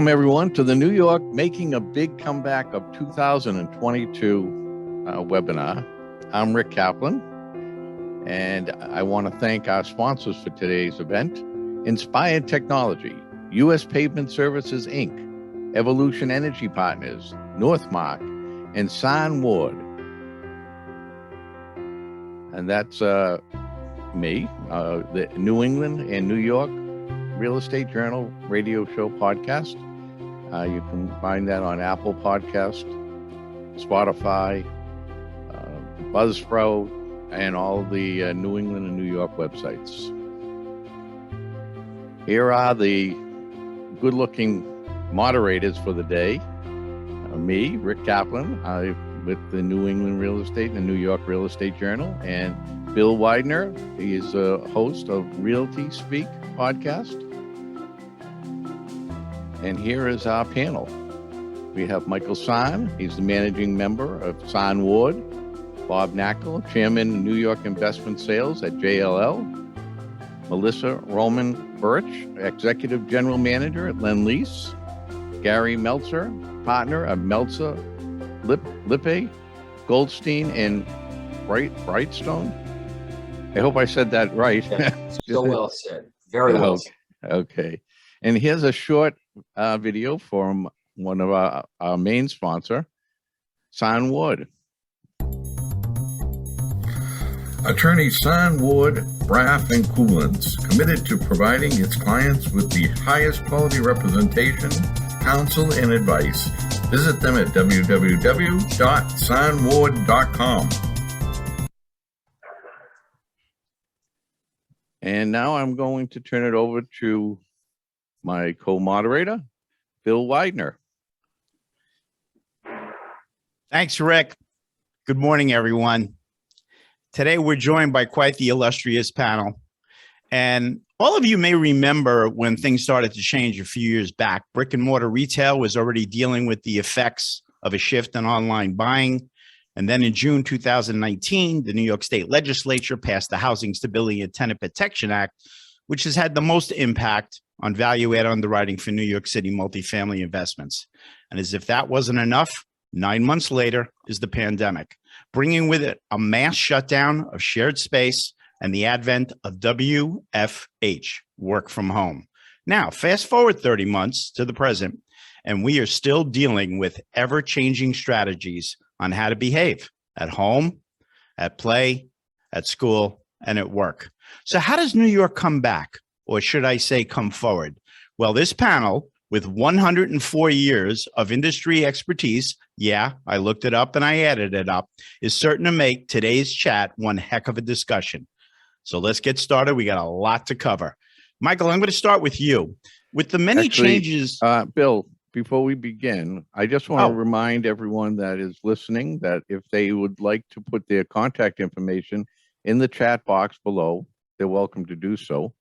Welcome, everyone, to the New York Making a Big Comeback of 2022 webinar. I'm Rick Kaplan, and I want to thank our sponsors for today's event: Inspired Technology, U.S. Pavement Services, Inc., Evolution Energy Partners, Northmark, and Sahn Ward. And that's me, the New England and New York Real Estate Journal radio show podcast. You can find that on Apple Podcast, Spotify, Buzzsprout, and all the New England and New York websites. Here are the good-looking moderators for the day. Me, Rick Kaplan, with the New England Real Estate and the New York Real Estate Journal, and Bill Weidner. He is a host of Realty Speak podcast. And here is our panel. We have Michael Sahn. He's the managing member of Sahn Ward. Bob.Knakal, chairman of New York Investment Sales at JLL. Melissa.burch, executive general manager at Lendlease. Gary Meltzer, partner of Meltzer, Lippe, Goldstein, and Breitstone. I hope I said that right. Yeah, so well said. Very well said. Okay. And here's a short video from one of our main sponsor, Sahn Ward. Attorney Sahn Ward, Braff and Coolins, committed to providing its clients with the highest quality representation, counsel, and advice. Visit them at www.sahnward.com. And now I'm going to turn it over to my co-moderator, Bill Weidner. Thanks, Rick. Good morning, everyone. Today, we're joined by quite the illustrious panel. And all of you may remember when things started to change a few years back. Brick and mortar retail was already dealing with the effects of a shift in online buying. And then in June 2019, the New York State Legislature passed the Housing Stability and Tenant Protection Act, which has had the most impact on value-add underwriting for New York City multifamily investments. And as if that wasn't enough, 9 months later is the pandemic, bringing with it a mass shutdown of shared space and the advent of WFH, work from home. Now, fast forward 30 months to the present, and we are still dealing with ever-changing strategies on how to behave at home, at play, at school, and at work. So how does New York come back? Or should I say come forward? Well, this panel, with 104 years of industry expertise, yeah, I looked it up and I added it up, is certain to make today's chat one heck of a discussion. So let's get started. We got a lot to cover. Michael, I'm going to start with you. With the many changes... Bill, before we begin, I just want to remind everyone that is listening that if they would like to put their contact information in the chat box below, they're welcome to do so.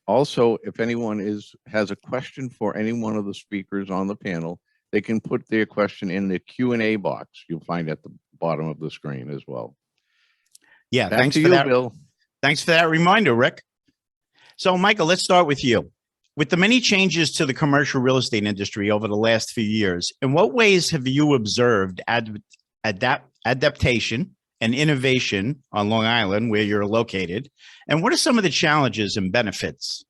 Also, if anyone has a question for any one of the speakers on the panel, they can put their question in the Q&A box you'll find at the bottom of the screen as well. Yeah, Back to you, Bill. Thanks for that reminder, Rick. So, Michael, let's start with you. With the many changes to the commercial real estate industry over the last few years, in what ways have you observed adaptation and innovation on Long Island, where you're located? And what are some of the challenges and benefits?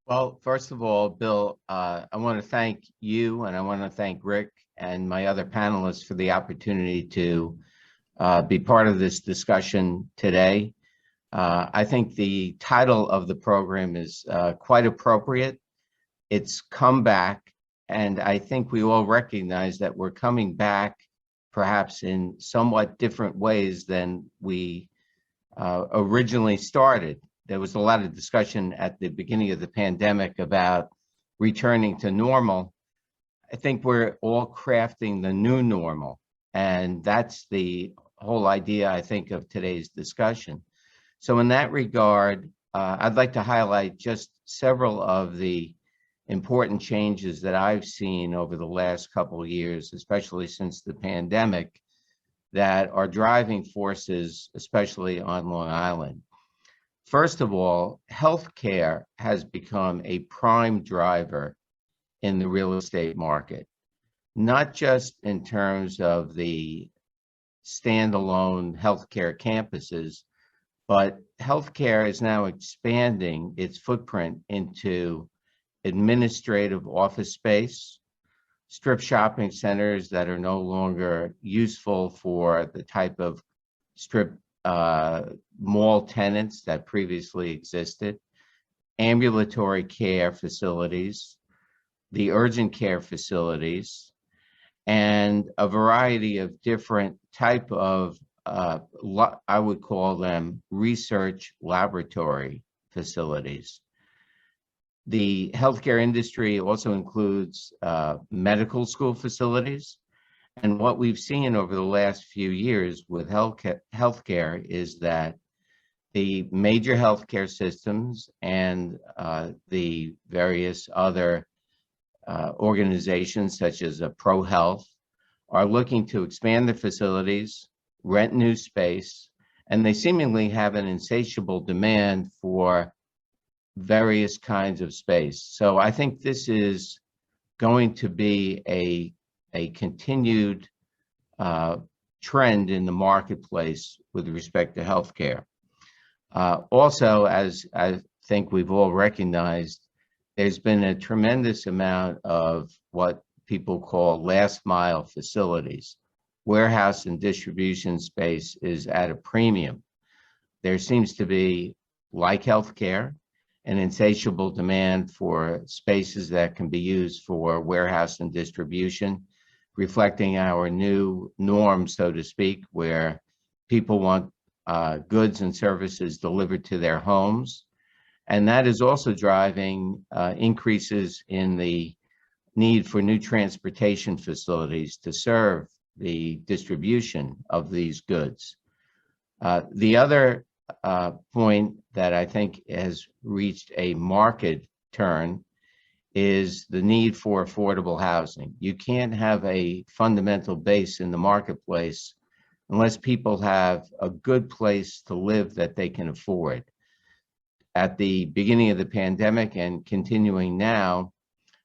Well, first of all, Bill, I want to thank you and I want to thank Rick and my other panelists for the opportunity to be part of this discussion today. I think the title of the program is quite appropriate. It's Comeback, and I think we all recognize that we're coming back perhaps in somewhat different ways than we originally started. There was a lot of discussion at the beginning of the pandemic about returning to normal. I think we're all crafting the new normal, and that's the whole idea, I think, of today's discussion. So in that regard, I'd like to highlight just several of the important changes that I've seen over the last couple of years, especially since the pandemic, that are driving forces, especially on Long Island. First of all, healthcare has become a prime driver in the real estate market, not just in terms of the standalone healthcare campuses, but healthcare is now expanding its footprint into administrative office space, strip shopping centers that are no longer useful for the type of strip mall tenants that previously existed, ambulatory care facilities, the urgent care facilities, and a variety of different type of, I would call them research laboratory facilities. The healthcare industry also includes medical school facilities. And what we've seen over the last few years with healthcare is that the major healthcare systems and the various other organizations such as ProHealth are looking to expand their facilities, rent new space, and they seemingly have an insatiable demand for various kinds of space. So I think this is going to be a continued trend in the marketplace with respect to healthcare. Also, as I think we've all recognized, there's been a tremendous amount of what people call last mile facilities. Warehouse and distribution space is at a premium. There seems to be, like healthcare, an insatiable demand for spaces that can be used for warehouse and distribution, reflecting our new norm, so to speak, where people want goods and services delivered to their homes. And that is also driving increases in the need for new transportation facilities to serve the distribution of these goods. The other point that I think has reached a market turn is the need for affordable housing. You can't have a fundamental base in the marketplace unless people have a good place to live that they can afford. At the beginning of the pandemic and continuing now,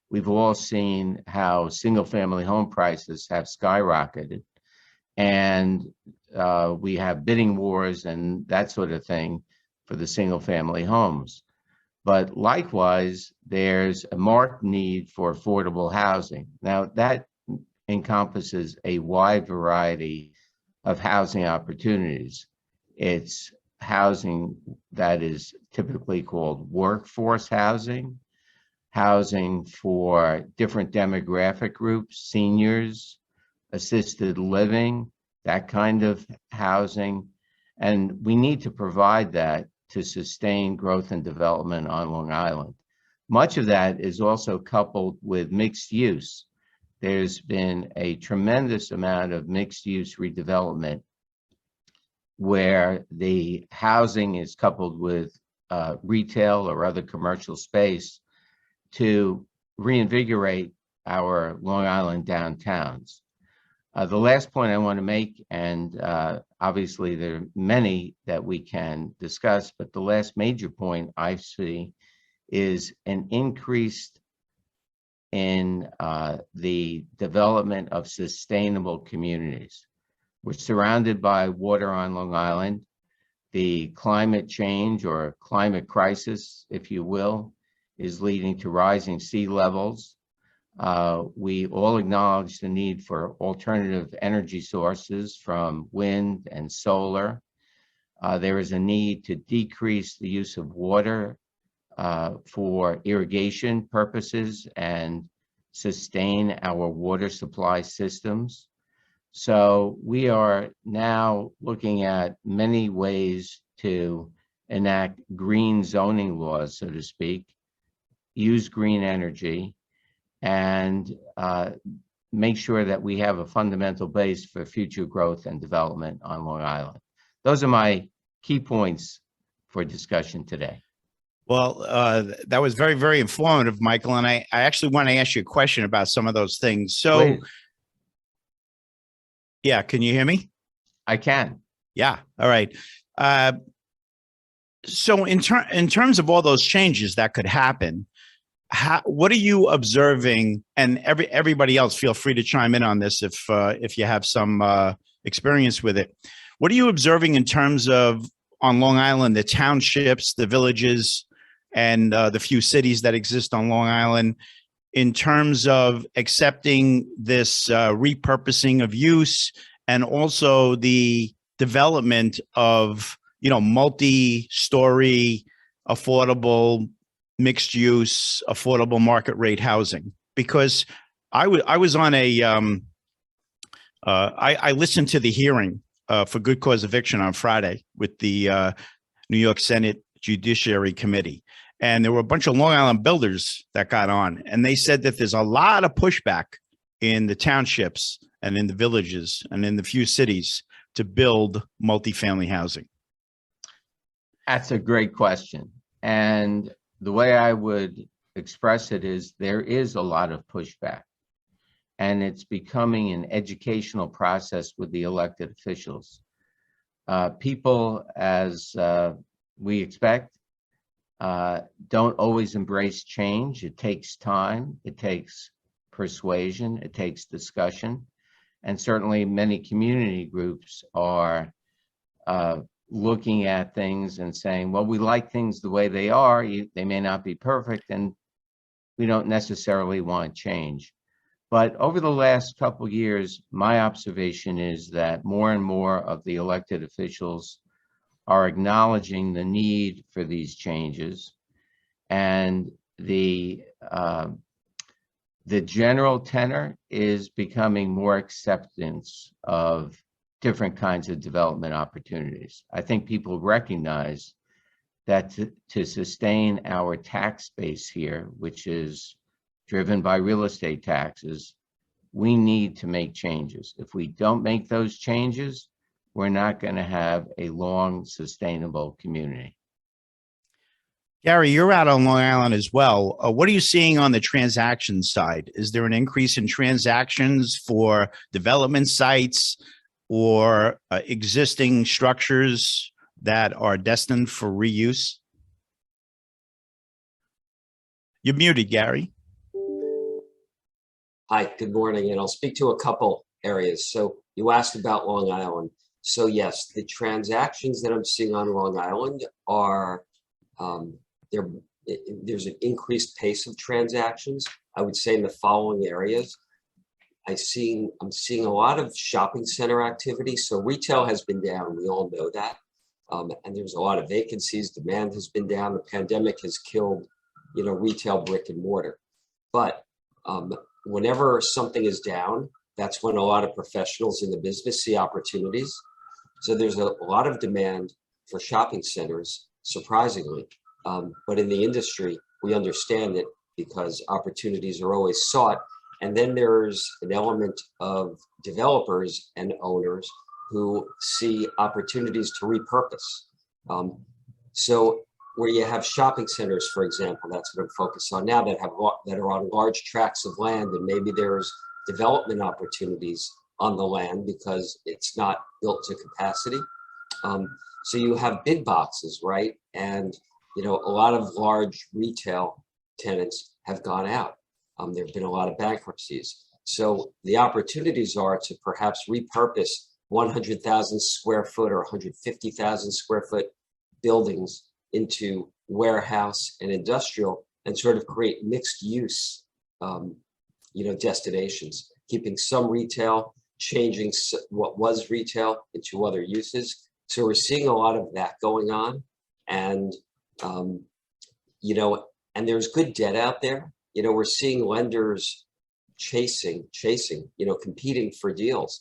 we've all seen how single-family home prices have skyrocketed, and we have bidding wars and that sort of thing for the single-family homes. But likewise, there's a marked need for affordable housing. Now, that encompasses a wide variety of housing opportunities. It's housing that is typically called workforce housing, housing for different demographic groups, seniors, assisted living, that kind of housing. And we need to provide that to sustain growth and development on Long Island. Much of that is also coupled with mixed use. There's been a tremendous amount of mixed use redevelopment where the housing is coupled with retail or other commercial space to reinvigorate our Long Island downtowns. The last point I want to make, and obviously there are many that we can discuss, but the last major point I see is an increase in the development of sustainable communities. We're surrounded by water on Long Island. The climate change or climate crisis, if you will, is leading to rising sea levels. We all acknowledge the need for alternative energy sources from wind and solar. There is a need to decrease the use of water for irrigation purposes and sustain our water supply systems. So we are now looking at many ways to enact green zoning laws, so to speak, use green energy, and make sure that we have a fundamental base for future growth and development on Long Island. Those are my key points for discussion today. Well, that was very, very informative, Michael. And I actually want to ask you a question about some of those things. So, Please. Yeah, can you hear me? I can. Yeah. All right. So in terms of all those changes that could happen, what are you observing? And everybody else, feel free to chime in on this if you have some experience with it. What are you observing in terms of on Long Island, the townships, the villages, and the few cities that exist on Long Island, in terms of accepting this repurposing of use, and also the development of, multi-story, affordable, mixed use, affordable market rate housing? Because I was on I listened to the hearing for good cause eviction on Friday with the New York Senate Judiciary Committee. And there were a bunch of Long Island builders that got on, and they said that there's a lot of pushback in the townships and in the villages and in the few cities to build multifamily housing. That's a great question. And the way I would express it is there is a lot of pushback, and it's becoming an educational process with the elected officials. People, as we expect, don't always embrace change. It takes time, it takes persuasion, it takes discussion. And certainly many community groups are looking at things and saying, well, we like things the way they are. They may not be perfect, and we don't necessarily want change. But over the last couple of years, my observation is that more and more of the elected officials are acknowledging the need for these changes, and the general tenor is becoming more acceptance of different kinds of development opportunities. I think people recognize that to sustain our tax base here, which is driven by real estate taxes, we need to make changes. If we don't make those changes, we're not going to have a long, sustainable community. Gary, you're out on Long Island as well. What are you seeing on the transaction side? Is there an increase in transactions for development sites or existing structures that are destined for reuse? You're muted, Gary. Hi, good morning, and I'll speak to a couple areas. So you asked about Long Island. So yes, the transactions that I'm seeing on Long Island are, there's an increased pace of transactions. I would say in the following areas. I'm seeing a lot of shopping center activity. So retail has been down, we all know that. And there's a lot of vacancies, demand has been down. The pandemic has killed, retail brick and mortar. But whenever something is down, that's when a lot of professionals in the business see opportunities. So there's a lot of demand for shopping centers, surprisingly. But in the industry, we understand it because opportunities are always sought. And then there's an element of developers and owners who see opportunities to repurpose. So where you have shopping centers, for example, that's what I'm focused on now, that are on large tracts of land, and maybe there's development opportunities on the land because it's not built to capacity. So you have big boxes, right? And a lot of large retail tenants have gone out. There have been a lot of bankruptcies. So the opportunities are to perhaps repurpose 100,000 square foot or 150,000 square foot buildings into warehouse and industrial, and sort of create mixed use, destinations, keeping some retail, changing what was retail into other uses. So we're seeing a lot of that going on, and and there's good debt out there. We're seeing lenders chasing, competing for deals.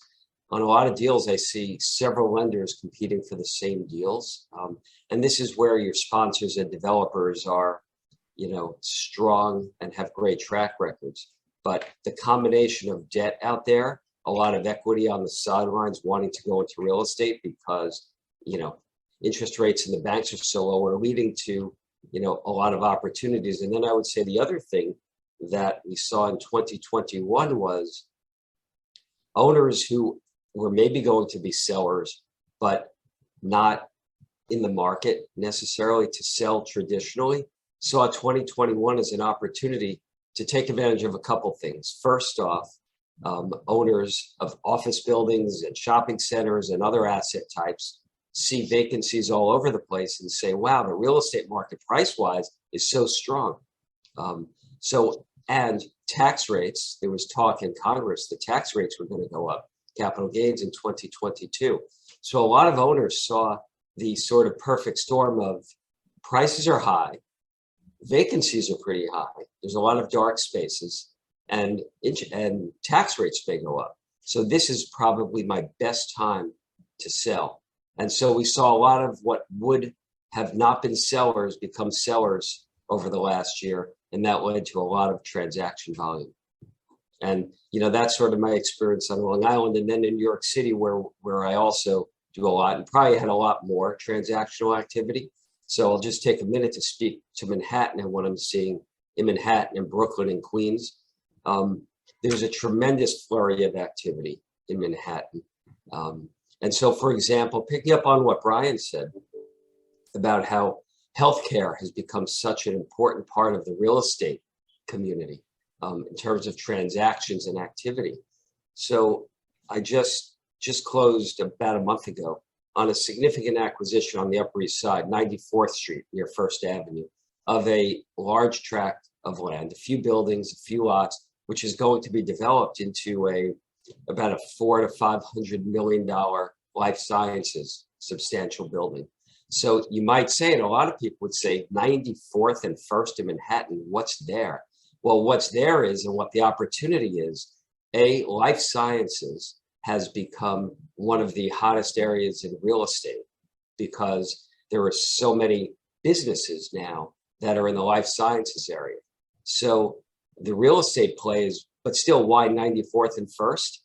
On a lot of deals, I see several lenders competing for the same deals. And this is where your sponsors and developers are, strong and have great track records. But the combination of debt out there, a lot of equity on the sidelines wanting to go into real estate because, interest rates in the banks are so low, are leading to, a lot of opportunities. And then I would say the other thing that we saw in 2021 was owners who were maybe going to be sellers, but not in the market necessarily to sell traditionally, saw 2021 as an opportunity to take advantage of a couple things. First off, owners of office buildings and shopping centers and other asset types see vacancies all over the place and say, wow, the real estate market price-wise is so strong. And tax rates, there was talk in Congress, the tax rates were going to go up, capital gains in 2022. So a lot of owners saw the sort of perfect storm of prices are high, vacancies are pretty high, there's a lot of dark spaces, and tax rates may go up. So this is probably my best time to sell. And so we saw a lot of what would have not been sellers become sellers over the last year. And that led to a lot of transaction volume. And, you know, that's sort of my experience on Long Island. And then in New York City, where I also do a lot and probably had a lot more transactional activity. So I'll just take a minute to speak to Manhattan and what I'm seeing in Manhattan and Brooklyn and Queens. There's a tremendous flurry of activity in Manhattan. And so, for example, picking up on what Brian said about how healthcare has become such an important part of the real estate community in terms of transactions and activity. So I just closed about a month ago on a significant acquisition on the Upper East Side, 94th Street near First Avenue, of a large tract of land, a few buildings, a few lots, which is going to be developed into about a $400 to $500 million life sciences substantial building. So you might say, and a lot of people would say, 94th and First in Manhattan, what's there? Well, what's there is, and what the opportunity is, life sciences has become one of the hottest areas in real estate because there are so many businesses now that are in the life sciences area. So the real estate plays, but still, why 94th and First?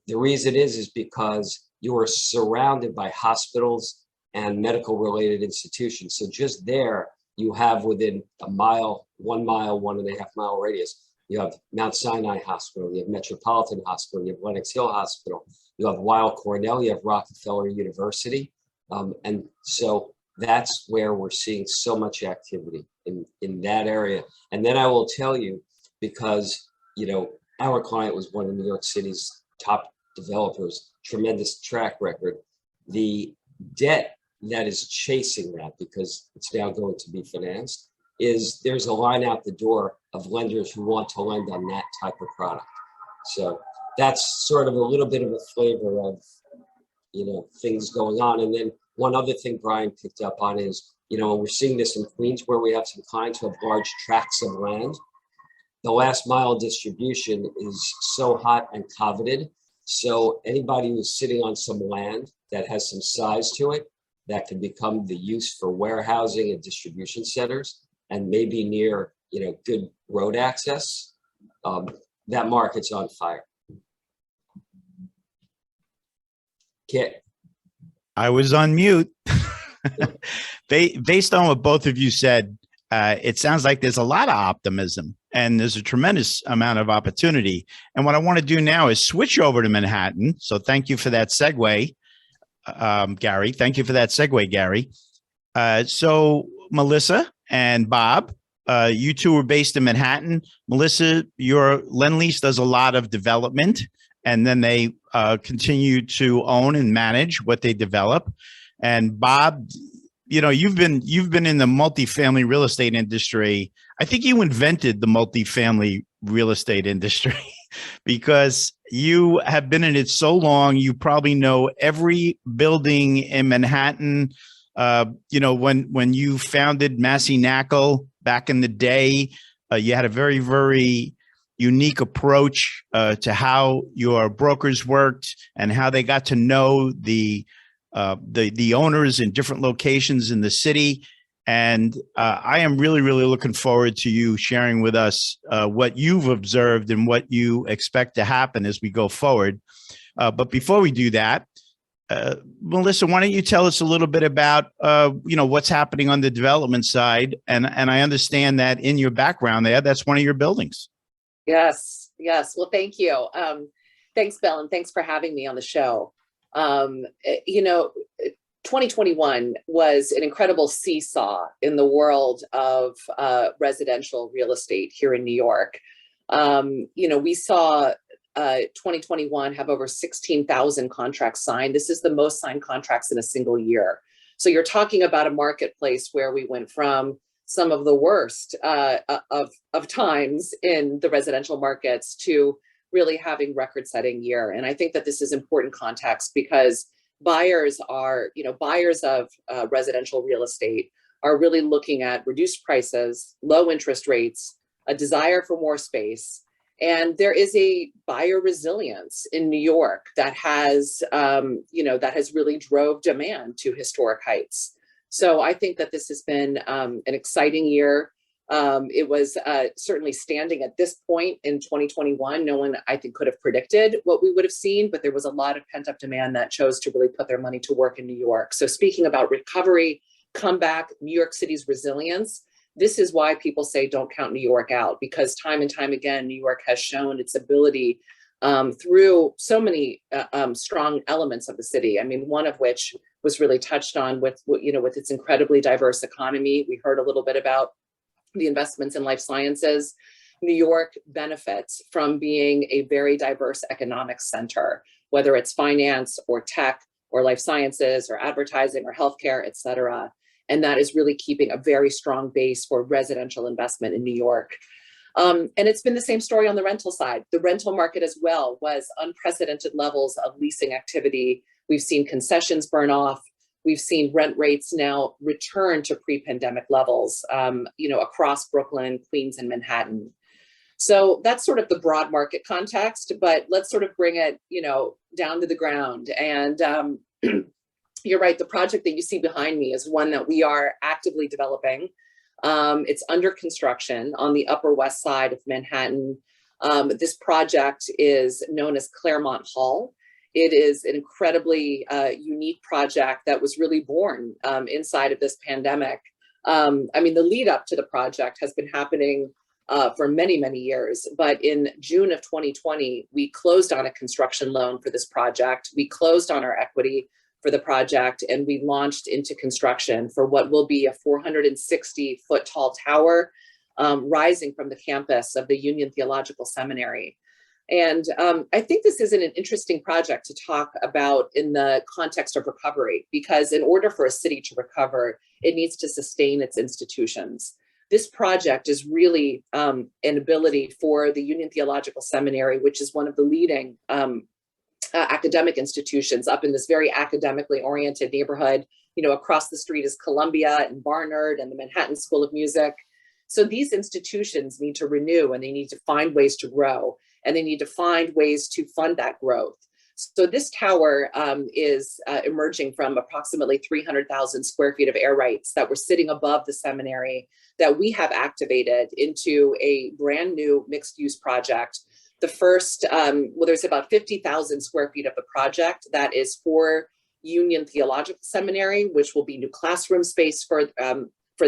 The reason is because you are surrounded by hospitals and medical related institutions. So just there, you have within a mile, 1 mile, 1.5 mile radius, you have Mount Sinai Hospital, you have Metropolitan Hospital, you have Lenox Hill Hospital, you have Weill Cornell, you have Rockefeller University. And so that's where we're seeing so much activity in that area. And then I will tell you, because, you know, our client was one of New York City's top developers, tremendous track record. The debt that is chasing that, because it's now going to be financed, is there's a line out the door of lenders who want to lend on that type of product. So that's sort of a little bit of a flavor of, you know, things going on. And then one other thing Brian picked up on is, you know, we're seeing this in Queens where we have some clients who have large tracts of land. The last mile distribution is so hot and coveted. So anybody who's sitting on some land that has some size to it, that can become the use for warehousing and distribution centers, and maybe near, you know, good road access, that market's on fire. Kit. I was on mute. Based on what both of you said, it sounds like there's a lot of optimism and there's a tremendous amount of opportunity. And what I want to do now is switch over to Manhattan. So thank you for that segue, Gary. Thank you for that segue, Gary. So Melissa and Bob, you two are based in Manhattan. Melissa, your Lendlease does a lot of development, and then they continue to own and manage what they develop. And Bob, you know, you've been in the multifamily real estate industry. I think you invented the multifamily real estate industry because you have been in it so long. You probably know every building in Manhattan. You know, when you founded Bob.Knakal back in the day, you had a very, very unique approach to how your brokers worked and how they got to know the owners in different locations in the city. And I am really, really looking forward to you sharing with us what you've observed and what you expect to happen as we go forward. But before we do that, Melissa, why don't you tell us a little bit about, you know, what's happening on the development side? And I understand that in your background there, that's one of your buildings. Yes. Well, thank you. Thanks, Bill, and thanks for having me on the show. You know, 2021 was an incredible seesaw in the world of residential real estate here in New York. We saw 2021 have over 16,000 contracts signed. This is the most signed contracts in a single year. So you're talking about a marketplace where we went from some of the worst of times in the residential markets to really having record-setting year. And I think that this is important context because buyers of residential real estate are really looking at reduced prices, low interest rates, a desire for more space. And there is a buyer resilience in New York that has really drove demand to historic heights. So I think that this has been an exciting year. It was certainly standing at this point in 2021. No one, I think, could have predicted what we would have seen, but there was a lot of pent-up demand that chose to really put their money to work in New York. So speaking about recovery, comeback, New York City's resilience, this is why people say don't count New York out, because time and time again, New York has shown its ability through so many strong elements of the city. I mean, one of which was really touched on with its incredibly diverse economy. We heard a little bit about the investments in life sciences. New York benefits from being a very diverse economic center, whether it's finance or tech or life sciences or advertising or healthcare, et cetera. And that is really keeping a very strong base for residential investment in New York. And it's been the same story on the rental side. The rental market as well was unprecedented levels of leasing activity. We've seen concessions burn off. We've seen rent rates now return to pre-pandemic levels, across Brooklyn, Queens, and Manhattan. So that's sort of the broad market context, but let's sort of bring it, down to the ground. And you're right, the project that you see behind me is one that we are actively developing. It's under construction on the Upper West Side of Manhattan. This project is known as Claremont Hall. It is an incredibly unique project that was really born inside of this pandemic. The lead up to the project has been happening for many, many years. But in June of 2020, we closed on a construction loan for this project. We closed on our equity for the project, and we launched into construction for what will be a 460-foot tall tower rising from the campus of the Union Theological Seminary. And I think this is an interesting project to talk about in the context of recovery, because in order for a city to recover, it needs to sustain its institutions. This project is really an ability for the Union Theological Seminary, which is one of the leading academic institutions up in this very academically oriented neighborhood. Across the street is Columbia and Barnard and the Manhattan School of Music. So these institutions need to renew, and they need to find ways to grow, and they need to find ways to fund that growth. So this tower is emerging from approximately 300,000 square feet of air rights that were sitting above the seminary that we have activated into a brand new mixed use project. The first, there's about 50,000 square feet of the project that is for Union Theological Seminary, which will be new classroom space for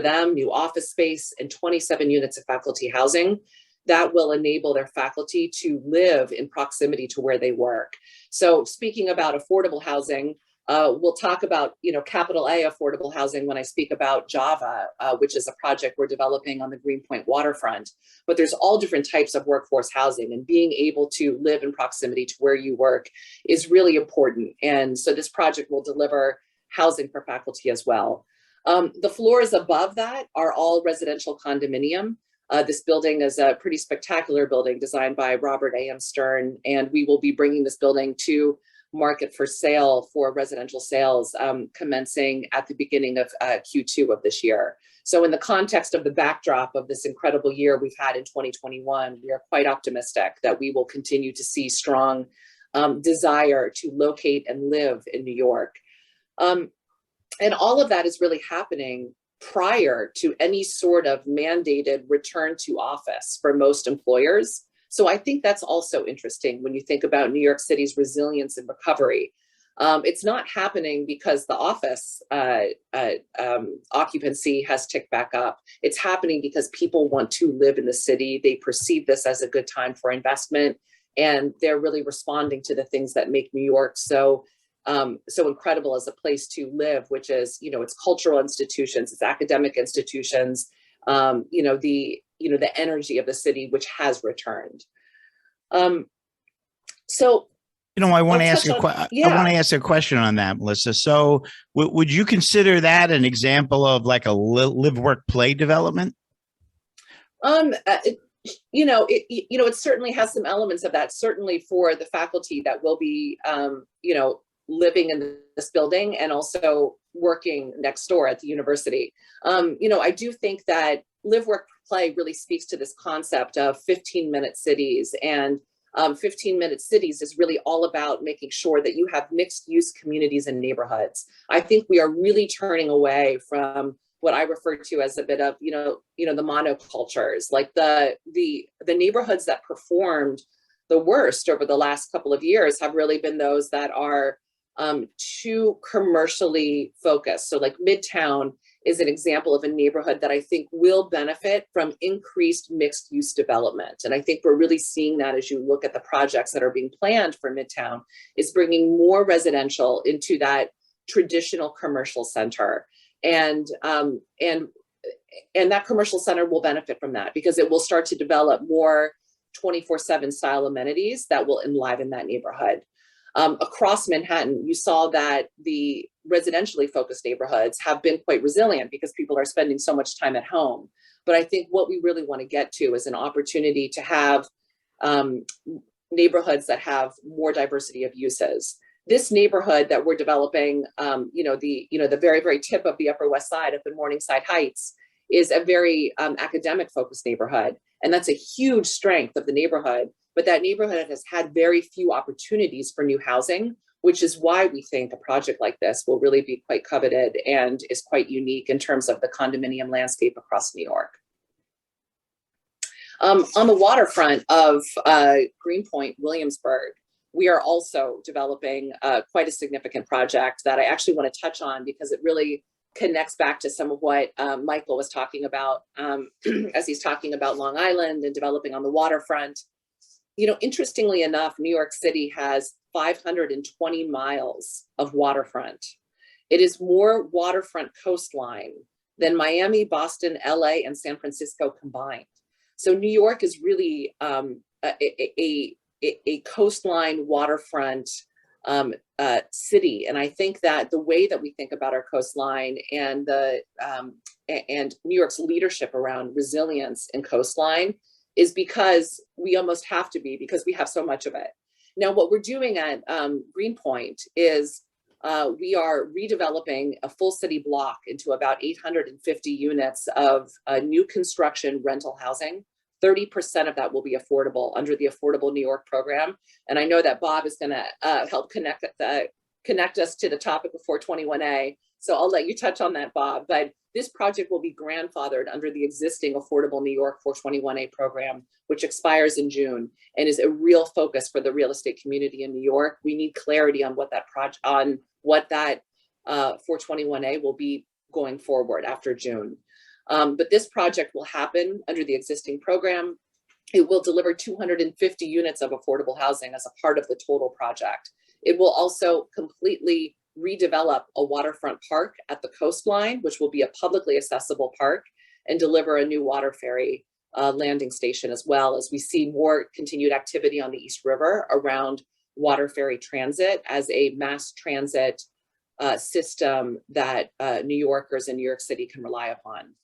them, new office space, and 27 units of faculty housing that will enable their faculty to live in proximity to where they work. So speaking about affordable housing, we'll talk about, capital A affordable housing when I speak about Java, which is a project we're developing on the Greenpoint waterfront. But there's all different types of workforce housing, and being able to live in proximity to where you work is really important. And so this project will deliver housing for faculty as well. The floors above that are all residential condominium. This building is a pretty spectacular building designed by Robert A.M. Stern, and we will be bringing this building to market for sale for residential sales commencing at the beginning of Q2 of this year. So in the context of the backdrop of this incredible year we've had in 2021, we are quite optimistic that we will continue to see strong desire to locate and live in New York. And all of that is really happening prior to any sort of mandated return to office for most employers. So I think that's also interesting when you think about New York City's resilience and recovery. It's not happening because the office occupancy has ticked back up. It's happening because people want to live in the city. They perceive this as a good time for investment, and they're really responding to the things that make New York so so incredible as a place to live, which is, it's cultural institutions, it's academic institutions, the energy of the city, which has returned. So, I want to I'll ask touch a on- I yeah. want to ask a question on that, Melissa. So, would you consider that an example of like a live, work, play development? It certainly has some elements of that, certainly for the faculty that will be, living in this building and also working next door at the university. I do think that live, work, play really speaks to this concept of 15-minute cities, and 15-minute cities is really all about making sure that you have mixed use communities and neighborhoods. I think we are really turning away from what I refer to as a bit of, the monocultures, like the neighborhoods that performed the worst over the last couple of years have really been those that are too commercially focused. So like Midtown is an example of a neighborhood that I think will benefit from increased mixed use development. And I think we're really seeing that as you look at the projects that are being planned for Midtown, is bringing more residential into that traditional commercial center. And that commercial center will benefit from that because it will start to develop more 24/7 style amenities that will enliven that neighborhood. Across Manhattan, you saw that the residentially focused neighborhoods have been quite resilient because people are spending so much time at home. But I think what we really want to get to is an opportunity to have neighborhoods that have more diversity of uses. This neighborhood that we're developing, the very, very tip of the Upper West Side up in Morningside Heights, is a very academic focused neighborhood. And that's a huge strength of the neighborhood. But that neighborhood has had very few opportunities for new housing, which is why we think a project like this will really be quite coveted and is quite unique in terms of the condominium landscape across New York. On the waterfront of Greenpoint, Williamsburg, we are also developing quite a significant project that I actually want to touch on because it really connects back to some of what Michael was talking about as he's talking about Long Island and developing on the waterfront. Interestingly enough, New York City has 520 miles of waterfront. It is more waterfront coastline than Miami, Boston, LA, and San Francisco combined. So New York is really a coastline waterfront city. And I think that the way that we think about our coastline and and New York's leadership around resilience and coastline is because we almost have to be, because we have so much of it. Now, what we're doing at Greenpoint is we are redeveloping a full city block into about 850 units of new construction rental housing. 30% of that will be affordable under the Affordable New York program. And I know that Bob is going to help connect us to the topic of 421A. So I'll let you touch on that, Bob. But this project will be grandfathered under the existing Affordable New York 421A program, which expires in June and is a real focus for the real estate community in New York. We need clarity on what that 421A will be going forward after June. But this project will happen under the existing program. It will deliver 250 units of affordable housing as a part of the total project. It will also completely redevelop a waterfront park at the coastline, which will be a publicly accessible park, and deliver a new water ferry landing station, as well as we see more continued activity on the East River around water ferry transit as a mass transit system that New Yorkers in New York City can rely upon.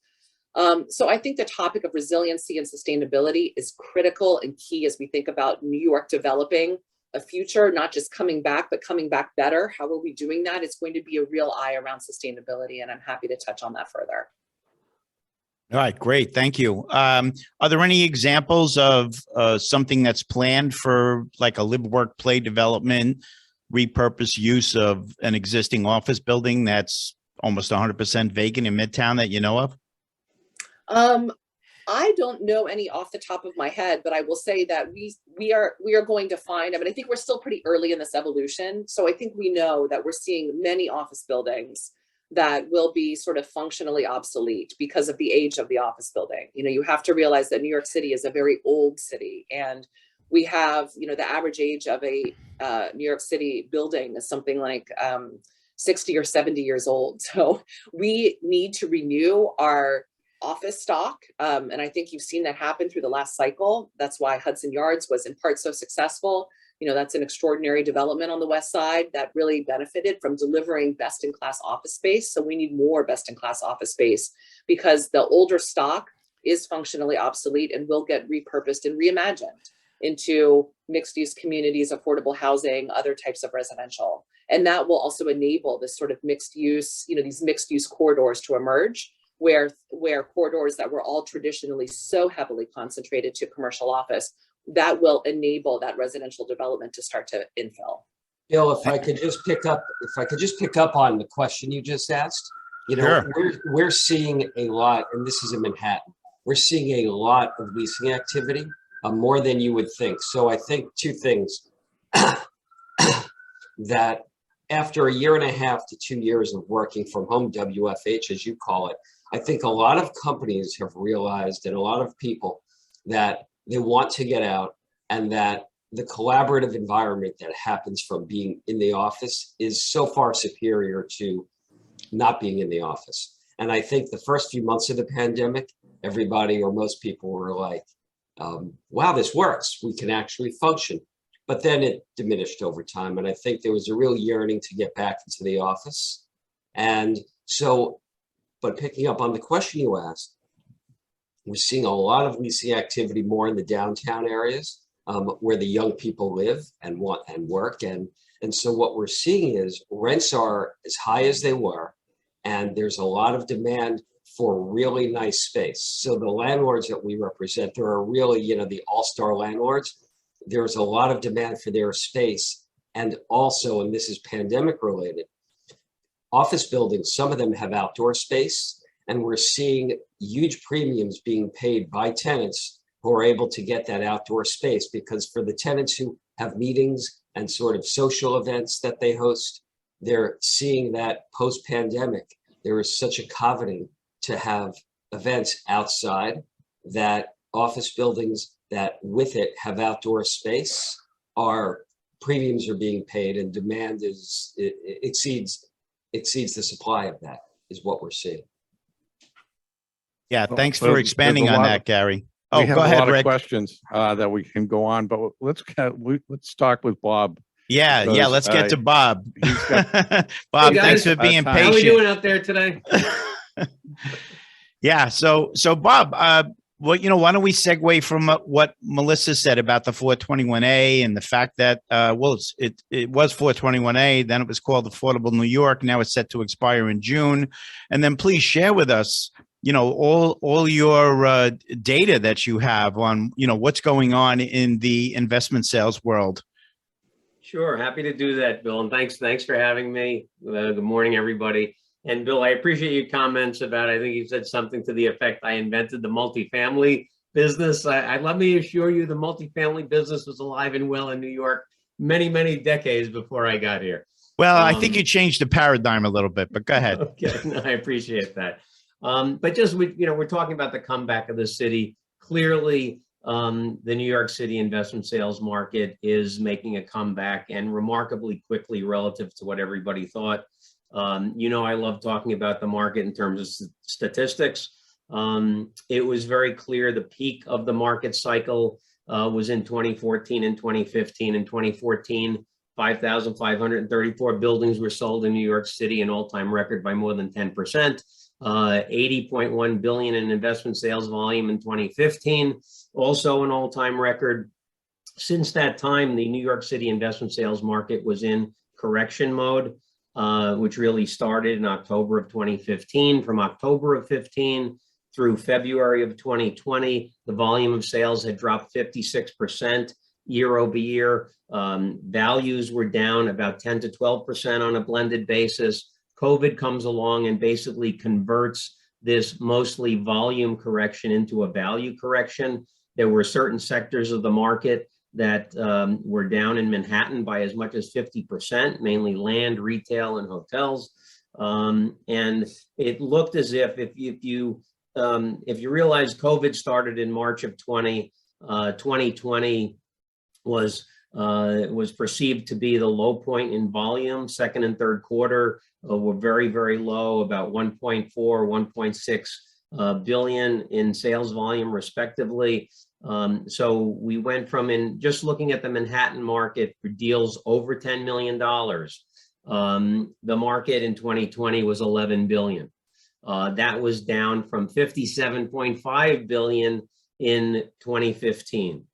So I think the topic of resiliency and sustainability is critical and key as we think about New York developing a future, not just coming back, but coming back better. How are we doing that? It's going to be a real eye around sustainability, and I'm happy to touch on that further. All right, great. Thank you. Are there any examples of something that's planned for like a live, work, play development, repurpose use of an existing office building that's almost 100% vacant in Midtown that you know of? I don't know any off the top of my head, but I will say that we are going to find, I think we're still pretty early in this evolution. So I think we know that we're seeing many office buildings that will be sort of functionally obsolete because of the age of the office building. You have to realize that New York City is a very old city, and We have, the average age of a New York City building is something like 60 or 70 years old. So we need to renew our office stock. And I think you've seen that happen through the last cycle. That's why Hudson Yards was in part so successful. That's an extraordinary development on the West Side that really benefited from delivering best-in-class office space. So we need more best-in-class office space because the older stock is functionally obsolete and will get repurposed and reimagined into mixed-use communities, affordable housing, other types of residential. And that will also enable this sort of mixed use, these mixed use corridors to emerge where corridors that were all traditionally so heavily concentrated to commercial office, that will enable that residential development to start to infill. Bill, if I could just pick up on the question you just asked, Sure. we're seeing a lot, and this is in Manhattan, we're seeing a lot of leasing activity, more than you would think. So I think two things, that after a year and a half to 2 years of working from home, WFH, as you call it, I think a lot of companies have realized, and a lot of people, that they want to get out, and that the collaborative environment that happens from being in the office is so far superior to not being in the office. And I think the first few months of the pandemic, everybody or most people were like, wow, this works. We can actually function. But then it diminished over time. And I think there was a real yearning to get back into the office. And so, but picking up on the question you asked, we're seeing a lot of leasing activity more in the downtown areas, where the young people live and work. And so what we're seeing is rents are as high as they were, and there's a lot of demand for really nice space. So the landlords that we represent, there are really, the all-star landlords. There's a lot of demand for their space. And also, and this is pandemic related, office buildings, some of them have outdoor space, and we're seeing huge premiums being paid by tenants who are able to get that outdoor space, because for the tenants who have meetings and sort of social events that they host, they're seeing that post-pandemic, there is such a coveting to have events outside, that office buildings that with it have outdoor space premiums are being paid, and demand exceeds the supply of that, is what we're seeing. Yeah, thanks Well, for expanding on that, Gary. Oh, we have go a ahead, lot of Rick. questions that we can go on, but let's start with Bob. Yeah, because, let's get to Bob. he's got- Bob, Hey, thanks guys. for being How How are we patient. doing out there today? Yeah, so Bob, why don't we segue from what Melissa said about the 421A and the fact that, it was 421A, then it was called Affordable New York. Now it's set to expire in June. And then please share with us, all your data that you have on, what's going on in the investment sales world. Sure, happy to do that, Bill, and thanks for having me. Good morning, everybody. And Bill, I appreciate your comments about, I think you said something to the effect, I invented the multifamily business. Let me assure you, the multifamily business was alive and well in New York many, many decades before I got here. Well, I think you changed the paradigm a little bit, but go ahead. Okay, no, I appreciate that. But just, we're talking about the comeback of the city. Clearly, the New York City investment sales market is making a comeback, and remarkably quickly relative to what everybody thought. I love talking about the market in terms of statistics. It was very clear the peak of the market cycle was in 2014 and 2015. In 2014, 5,534 buildings were sold in New York City, an all-time record by more than 10%. 80.1 billion in investment sales volume in 2015, also an all-time record. Since that time, the New York City investment sales market was in correction mode, which really started in October of 2015. From October of 15 through February of 2020, the volume of sales had dropped 56% year over year. Values were down about 10 to 12% on a blended basis. COVID comes along and basically converts this mostly volume correction into a value correction. There were certain sectors of the market that were down in Manhattan by as much as 50%, mainly land, retail, and hotels. And it looked as if you realize COVID started in March of 2020, was perceived to be the low point in volume. Second and third quarter were very, very low, about 1.4, 1.6 billion in sales volume respectively. So we went from, in just looking at the Manhattan market for deals over $10 million, the market in 2020 was 11 billion. That was down from 57.5 billion in 2015.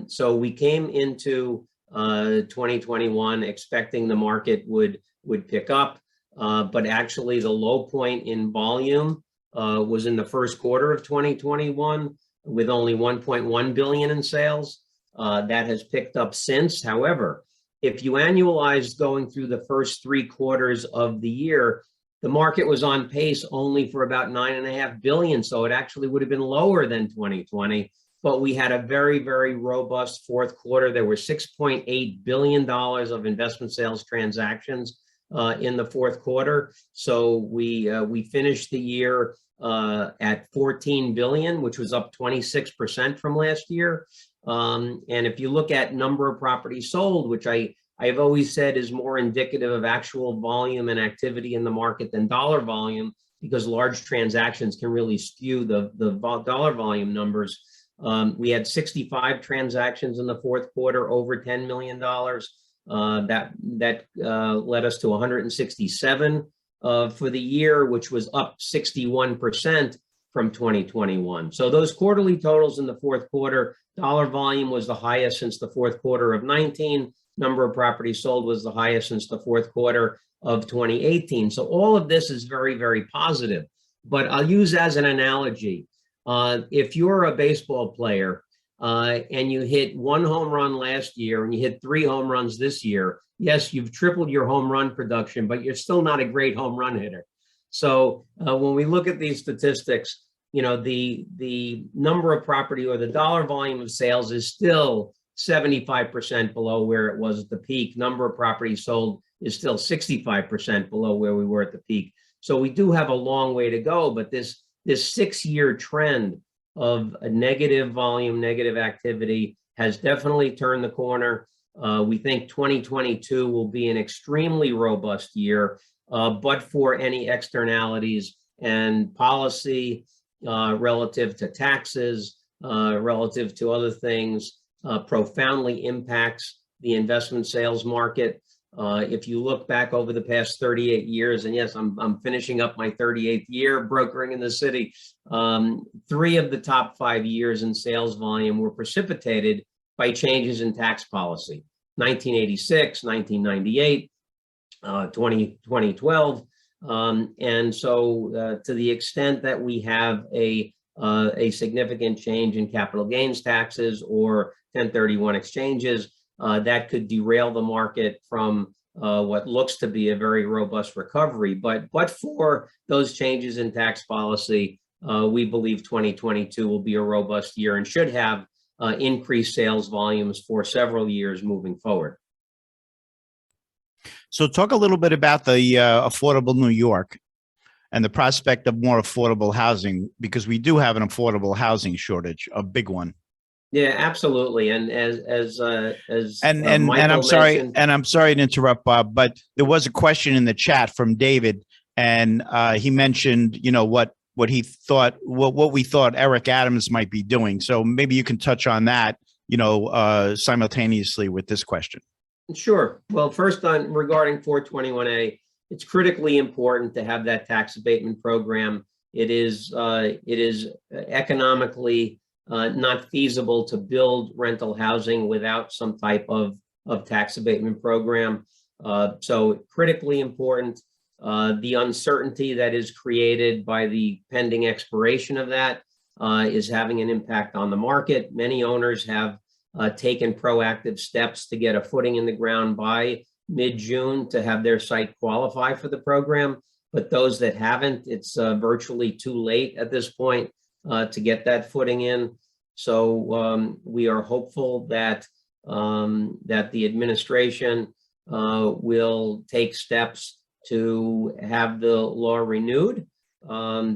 So we came into 2021 expecting the market would pick up, but actually the low point in volume was in the first quarter of 2021 with only 1.1 billion in sales. That has picked up since. However, if you annualize going through the first 3 quarters of the year, the market was on pace only for about 9.5 billion. So it actually would have been lower than 2020, but we had a very, very robust fourth quarter. There were $6.8 billion of investment sales transactions in the fourth quarter. So we finished the year at 14 billion, which was up 26% from last year. And if you look at number of properties sold, which I've always said is more indicative of actual volume and activity in the market than dollar volume, because large transactions can really skew the dollar volume numbers. We had 65 transactions in the fourth quarter over $10 million. That led us to 167 for the year, which was up 61% from 2021. So those quarterly totals in the fourth quarter, dollar volume was the highest since the fourth quarter of 19. Number of properties sold was the highest since the fourth quarter of 2018. So all of this is very, very positive. But I'll use as an analogy, if you're a baseball player and you hit 1 home run last year and you hit 3 home runs this year, yes, you've tripled your home run production, but you're still not a great home run hitter. So when we look at these statistics, you know, the number of property or the dollar volume of sales is still 75% below where it was at the peak. Number of properties sold is still 65% below where we were at the peak. So we do have a long way to go, but this 6-year trend of a negative volume, negative activity has definitely turned the corner. We think 2022 will be an extremely robust year, but for any externalities and policy relative to taxes, relative to other things, profoundly impacts the investment sales market. If you look back over the past 38 years, and yes, I'm finishing up my 38th year brokering in the city, 3 of the top 5 years in sales volume were precipitated by changes in tax policy. 1986, 1998, 2012. And so to the extent that we have a significant change in capital gains taxes or 1031 exchanges, that could derail the market from what looks to be a very robust recovery. But for those changes in tax policy, we believe 2022 will be a robust year and should have increased sales volumes for several years moving forward. So talk a little bit about the affordable New York and the prospect of more affordable housing, because we do have an affordable housing shortage, a big one. Yeah, absolutely. And I'm sorry to interrupt, Bob, but there was a question in the chat from David, and he mentioned, you know, what he thought, what we thought Eric Adams might be doing. So maybe you can touch on that, you know, simultaneously with this question. Sure. Well, first regarding 421A, it's critically important to have that tax abatement program. It is economically not feasible to build rental housing without some type of tax abatement program. So critically important. The uncertainty that is created by the pending expiration of that is having an impact on the market. Many owners have taken proactive steps to get a footing in the ground by mid-June to have their site qualify for the program. But those that haven't, it's virtually too late at this point to get that footing in. So we are hopeful that the administration will take steps to have the law renewed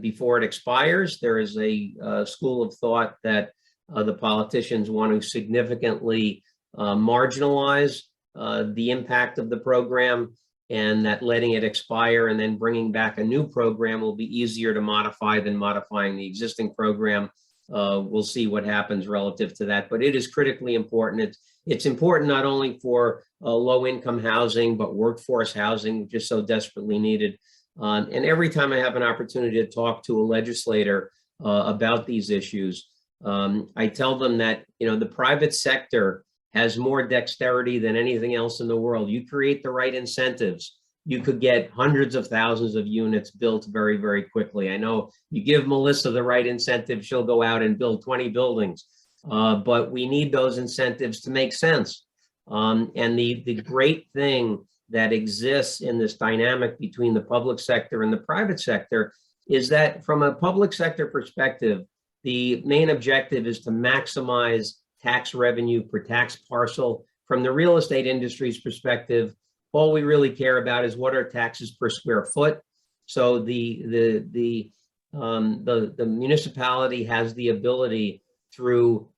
before it expires. There is a school of thought that the politicians want to significantly marginalize the impact of the program, and that letting it expire and then bringing back a new program will be easier to modify than modifying the existing program. We'll see what happens relative to that, but it is critically important. It's important not only for low-income housing, but workforce housing, which is so desperately needed. And every time I have an opportunity to talk to a legislator about these issues, I tell them that, the private sector has more dexterity than anything else in the world. You create the right incentives, you could get hundreds of thousands of units built very, very quickly. I know you give Melissa the right incentive, she'll go out and build 20 buildings, but we need those incentives to make sense. And the great thing that exists in this dynamic between the public sector and the private sector is that from a public sector perspective, the main objective is to maximize tax revenue per tax parcel. From the real estate industry's perspective, all we really care about is what are taxes per square foot. So the municipality has the ability through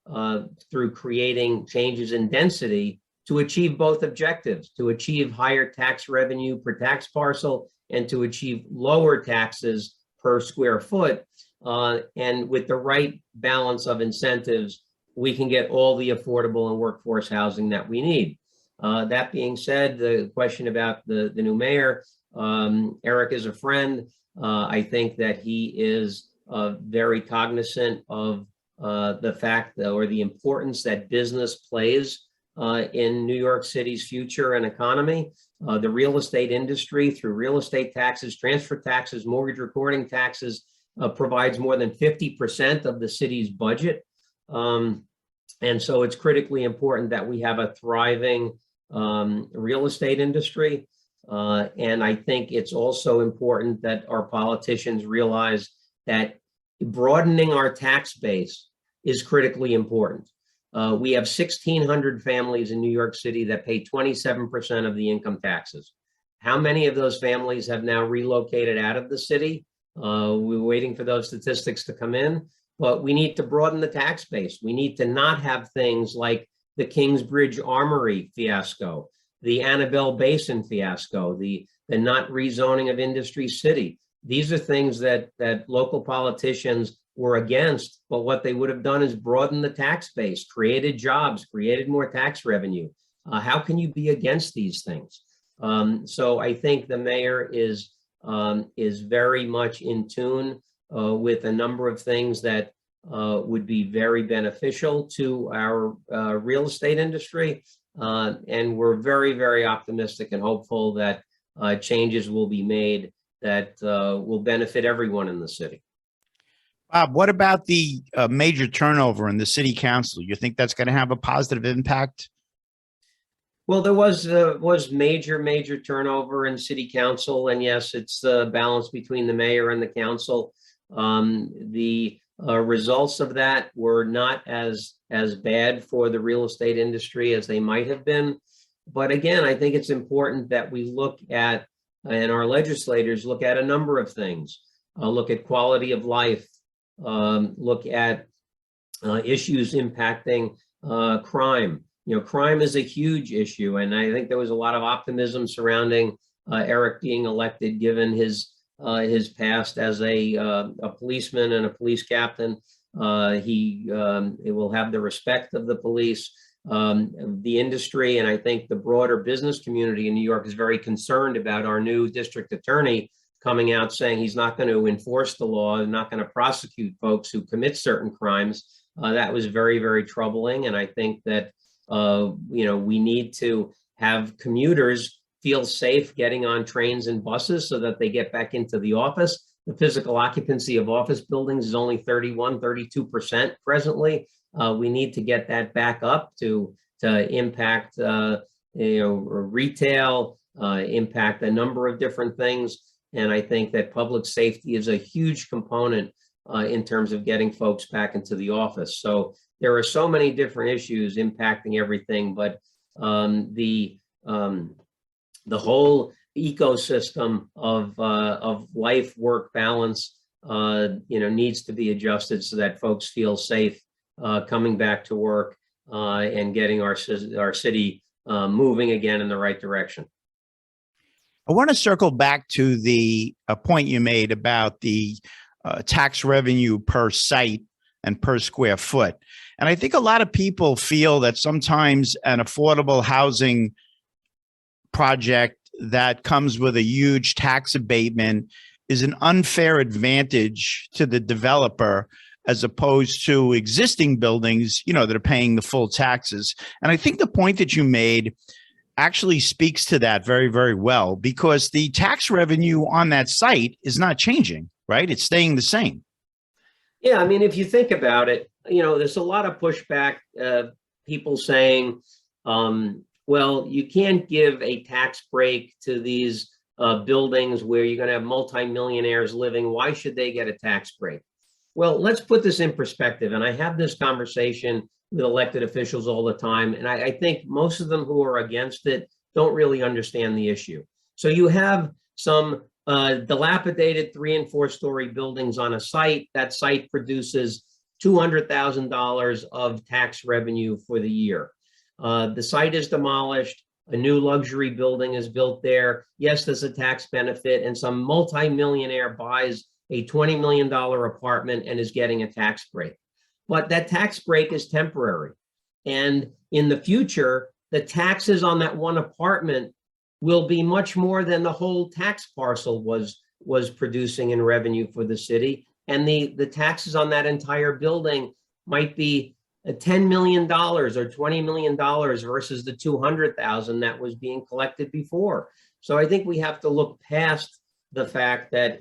creating changes in density to achieve both objectives, to achieve higher tax revenue per tax parcel and to achieve lower taxes per square foot. And with the right balance of incentives, we can get all the affordable and workforce housing that we need. That being said, the question about the new mayor, Eric is a friend. I think that he is very cognizant of the fact or the importance that business plays in New York City's future and economy. The real estate industry, through real estate taxes, transfer taxes, mortgage recording taxes, provides more than 50% of the city's budget. And so it's critically important that we have a thriving real estate industry. And I think it's also important that our politicians realize that broadening our tax base is critically important. We have 1,600 families in New York City that pay 27% of the income taxes. How many of those families have now relocated out of the city? We're waiting for those statistics to come in, but we need to broaden the tax base. We need to not have things like the Kingsbridge Armory fiasco, the Annabelle Basin fiasco, the not rezoning of Industry City. These are things that local politicians were against, but what they would have done is broaden the tax base, created jobs, created more tax revenue. How can you be against these things? So I think the mayor is very much in tune with a number of things that would be very beneficial to our real estate industry. And we're very, very optimistic and hopeful that changes will be made that will benefit everyone in the city. Bob, what about the major turnover in the city council? You think that's going to have a positive impact? Well, there was major turnover in city council, and yes, it's the balance between the mayor and the council. The results of that were not as bad for the real estate industry as they might have been. But again, I think it's important that we look at, and our legislators look at a number of things. Look at quality of life, look at issues impacting crime. Crime is a huge issue, and I think there was a lot of optimism surrounding Eric being elected, given his past as a policeman and a police captain. He will have the respect of the police, the industry, and I think the broader business community in New York is very concerned about our new district attorney coming out saying he's not going to enforce the law and not going to prosecute folks who commit certain crimes. That was very, very troubling, and I think that we need to have commuters feel safe getting on trains and buses so that they get back into the office. The physical occupancy of office buildings is only 32% presently. We need to get that back up to impact retail, impact a number of different things. And I think that public safety is a huge component in terms of getting folks back into the office. So there are so many different issues impacting everything, but the whole ecosystem of life-work balance, needs to be adjusted so that folks feel safe coming back to work and getting our city moving again in the right direction. I want to circle back to the point you made about the tax revenue per site and per square foot. And I think a lot of people feel that sometimes an affordable housing project that comes with a huge tax abatement is an unfair advantage to the developer as opposed to existing buildings, that are paying the full taxes. And I think the point that you made actually speaks to that very, very well, because the tax revenue on that site is not changing, right? It's staying the same. Yeah, I mean, if you think about it, there's a lot of pushback, people saying, well, you can't give a tax break to these buildings where you're going to have multimillionaires living. Why should they get a tax break? Well, let's put this in perspective. And I have this conversation with elected officials all the time. And I think most of them who are against it don't really understand the issue. So you have some dilapidated 3- and 4-story buildings on a site. That site produces $200,000 of tax revenue for the year. The site is demolished. A new luxury building is built there. Yes, there's a tax benefit, and some multimillionaire buys a $20 million apartment and is getting a tax break. But that tax break is temporary. And in the future, the taxes on that one apartment will be much more than the whole tax parcel was producing in revenue for the city. And the taxes on that entire building might be $10 million or $20 million versus the $200,000 that was being collected before. So I think we have to look past the fact that,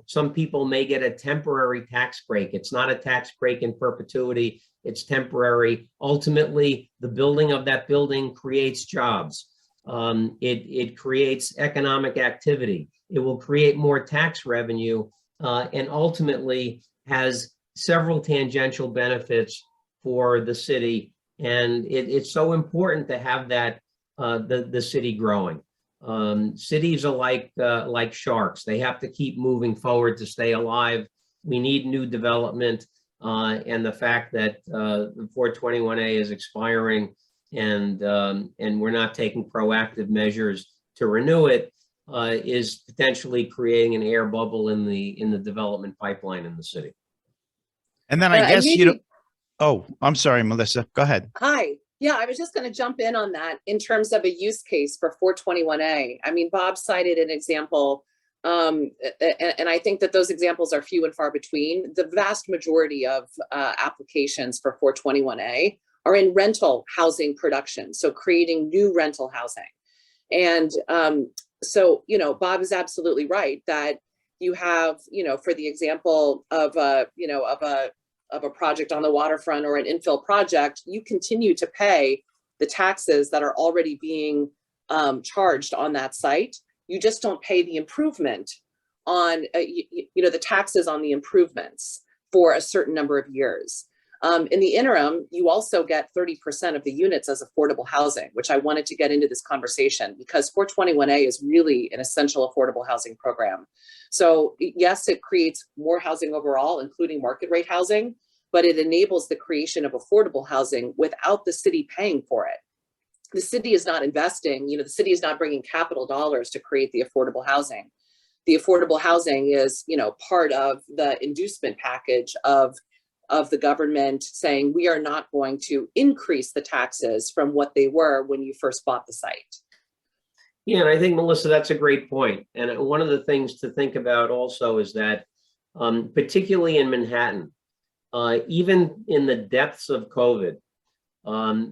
some people may get a temporary tax break. It's not a tax break in perpetuity. It's temporary. Ultimately, the building of that building creates jobs. It creates economic activity. It will create more tax revenue, and ultimately has several tangential benefits for the city. And it's so important to have that, the city growing. Cities are like sharks. They have to keep moving forward to stay alive. We need new development, and the fact that the 421A is expiring and we're not taking proactive measures to renew it is potentially creating an air bubble in the development pipeline in the city. And then I guess oh, I'm sorry, Melissa, go ahead. Hi. Yeah, I was just going to jump in on that in terms of a use case for 421A. I mean, Bob cited an example, and I think that those examples are few and far between. The vast majority of applications for 421A are in rental housing production, so creating new rental housing. And so, Bob is absolutely right that you have, for the example of a project on the waterfront or an infill project, you continue to pay the taxes that are already being charged on that site. You just don't pay the improvement on, the taxes on the improvements for a certain number of years. In the interim, you also get 30% of the units as affordable housing, which I wanted to get into this conversation because 421A is really an essential affordable housing program. So yes, it creates more housing overall, including market rate housing, but it enables the creation of affordable housing without the city paying for it. The city is not investing, the city is not bringing capital dollars to create the affordable housing. The affordable housing is, part of the inducement package of the government saying we are not going to increase the taxes from what they were when you first bought the site. Yeah, and I think, Melissa, that's a great point. And one of the things to think about also is that, particularly in Manhattan, even in the depths of COVID,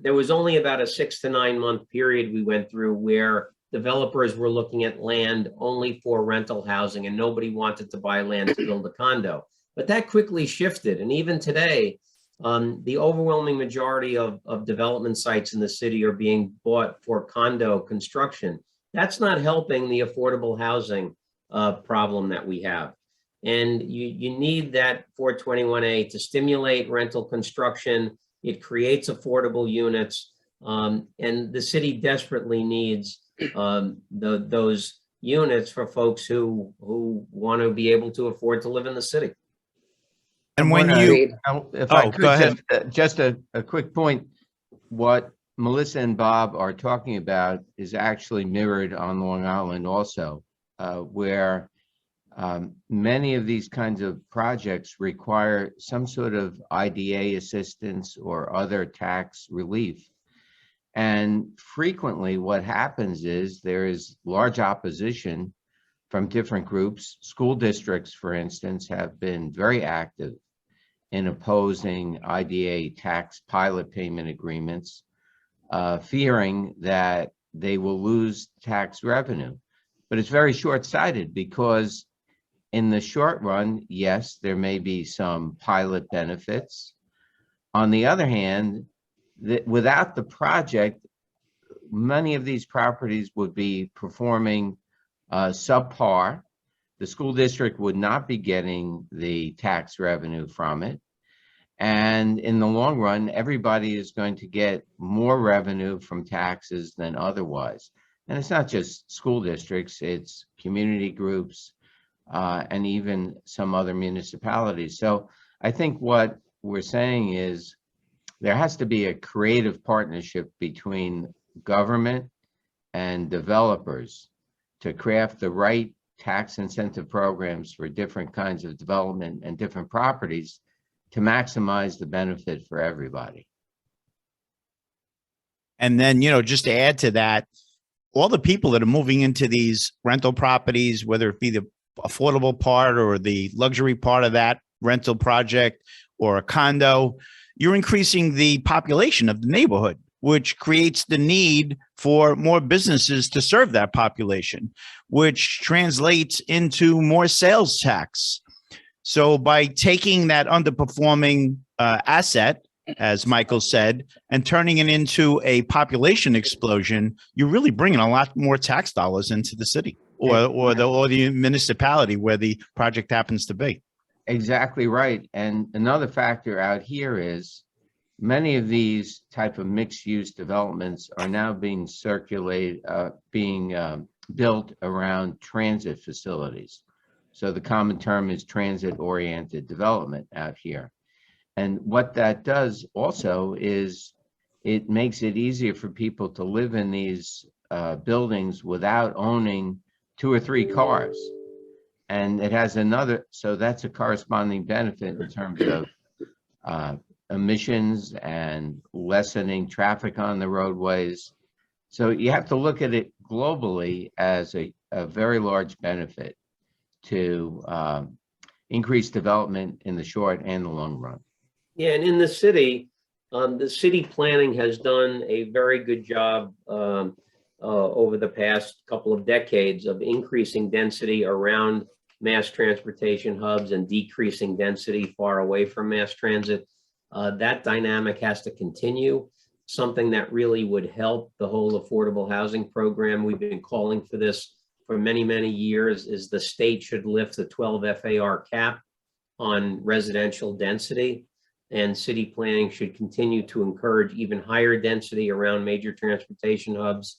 there was only about a 6 to 9 month period we went through where developers were looking at land only for rental housing and nobody wanted to buy land to build a condo. But that quickly shifted. And even today, the overwhelming majority of development sites in the city are being bought for condo construction. That's not helping the affordable housing problem that we have. And you need that 421A to stimulate rental construction. It creates affordable units. And the city desperately needs those units for folks who want to be able to afford to live in the city. And when you, if I could, go ahead. just a quick point. what Melissa and Bob are talking about is actually mirrored on Long Island also, where many of these kinds of projects require some sort of IDA assistance or other tax relief. And frequently what happens is there is large opposition from different groups. School districts, for instance, have been very active in opposing IDA tax pilot payment agreements, fearing that they will lose tax revenue. But it's very short-sighted because in the short run, yes, there may be some pilot benefits. On the other hand, without the project, many of these properties would be performing subpar. The school district would not be getting the tax revenue from it. And in the long run, everybody is going to get more revenue from taxes than otherwise. And it's not just school districts, it's community groups and even some other municipalities. So I think what we're saying is there has to be a creative partnership between government and developers to craft the right tax incentive programs for different kinds of development and different properties to maximize the benefit for everybody. And then, you know, just to add to that, all the people that are moving into these rental properties, whether it be the affordable part or the luxury part of that rental project or a condo, you're increasing the population of the neighborhood, which creates the need for more businesses to serve that population, which translates into more sales tax. So by taking that underperforming asset, as Michael said, and turning it into a population explosion, you're really bringing a lot more tax dollars into the city or the municipality where the project happens to be. Exactly right. And another factor out here is many of these type of mixed-use developments are now being built around transit facilities. So the common term is transit-oriented development out here. And what that does also is it makes it easier for people to live in these buildings without owning 2 or 3 cars. And it has another, so that's a corresponding benefit in terms of emissions and lessening traffic on the roadways. So you have to look at it globally as a very large benefit to increase development in the short and the long run. Yeah, and in the city planning has done a very good job over the past couple of decades of increasing density around mass transportation hubs and decreasing density far away from mass transit. That dynamic has to continue. Something that really would help the whole affordable housing program. We've been calling for this for many, many years, is the state should lift the 12 FAR cap on residential density, and city planning should continue to encourage even higher density around major transportation hubs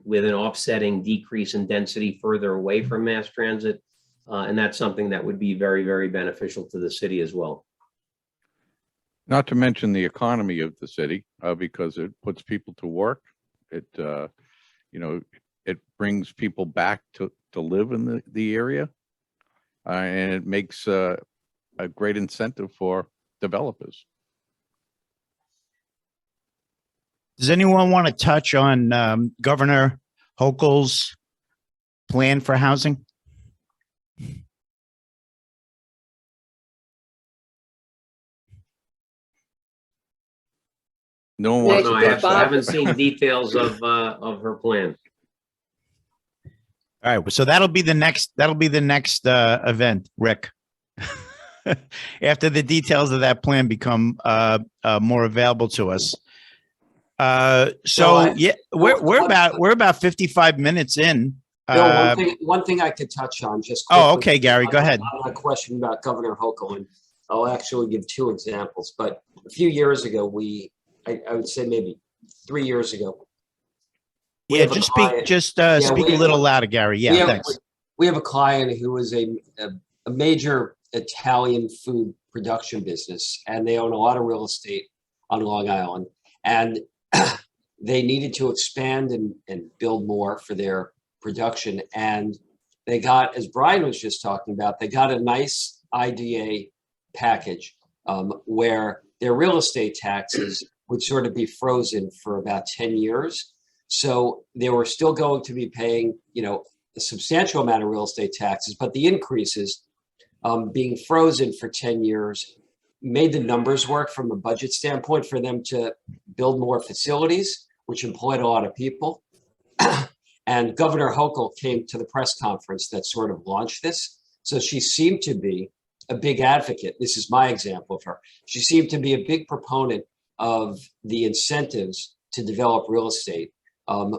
with an offsetting decrease in density further away from mass transit. And that's something that would be very, very beneficial to the city as well. Not to mention the economy of the city, because it puts people to work. It, you know, it brings people back to live in the area, and it makes a great incentive for developers. Does anyone want to touch on Governor Hochul's plan for housing? No one Yeah, wants No, to I touch that. haven't seen details of her plan. All right, so that'll be the next event, Rick. After the details of that plan become more available to us. We're about 55 minutes in. Bill, one thing I could touch on just quickly. Oh, okay, Gary, go ahead. On a question about Governor Hochul, and I'll actually give 2 examples. But a few years ago, I would say maybe 3 years ago. Yeah, just speak a little louder, Gary. Yeah, thanks. We have a client who is a major Italian food production business, and they own a lot of real estate on Long Island. And they needed to expand and build more for their production. And they got, as Brian was just talking about, they got a nice IDA package where their real estate taxes would sort of be frozen for about 10 years. So they were still going to be paying, a substantial amount of real estate taxes, but the increases being frozen for 10 years made the numbers work from a budget standpoint for them to build more facilities, which employed a lot of people. And Governor Hochul came to the press conference that sort of launched this. So she seemed to be a big advocate. This is my example of her. She seemed to be a big proponent of the incentives to develop real estate,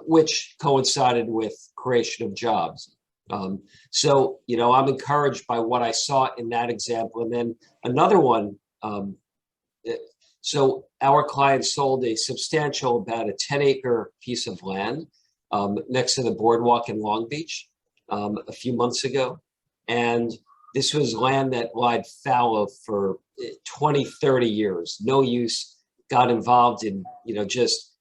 which coincided with creation of jobs. So, I'm encouraged by what I saw in that example. And then another one, so our client sold a substantial, about a 10-acre piece of land next to the boardwalk in Long Beach a few months ago. And this was land that lied fallow for 20, 30 years, no use, got involved in, just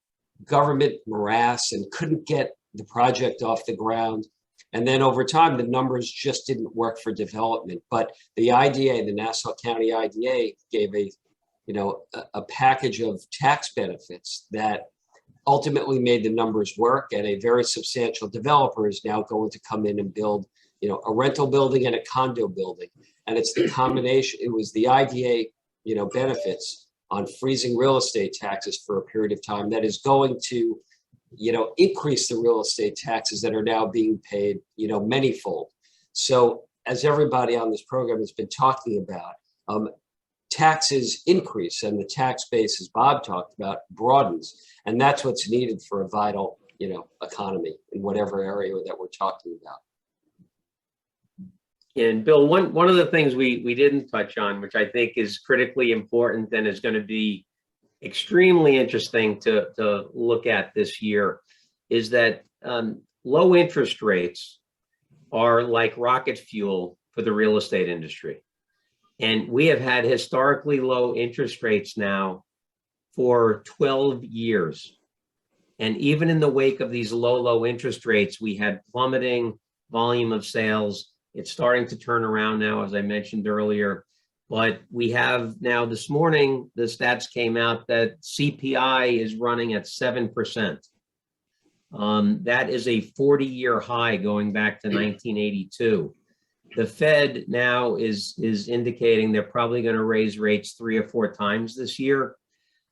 government morass and couldn't get the project off the ground. And then over time, the numbers just didn't work for development. But the IDA, the Nassau County IDA, gave a package of tax benefits that ultimately made the numbers work. And a very substantial developer is now going to come in and build, a rental building and a condo building. And it's the combination. It was the IDA, benefits on freezing real estate taxes for a period of time that is going to, increase the real estate taxes that are now being paid, manyfold. So as everybody on this program has been talking about, taxes increase and the tax base, as Bob talked about, broadens. And that's what's needed for a vital, economy in whatever area that we're talking about. And Bill, one of the things we didn't touch on, which I think is critically important and is going to be extremely interesting to look at this year, is that low interest rates are like rocket fuel for the real estate industry. And we have had historically low interest rates now for 12 years. And even in the wake of these low interest rates, we had plummeting volume of sales. It's starting to turn around now, as I mentioned earlier. But we have now, this morning, the stats came out that CPI is running at 7%. That is a 40-year high going back to 1982. The Fed now is indicating they're probably going to raise rates 3 or 4 times this year.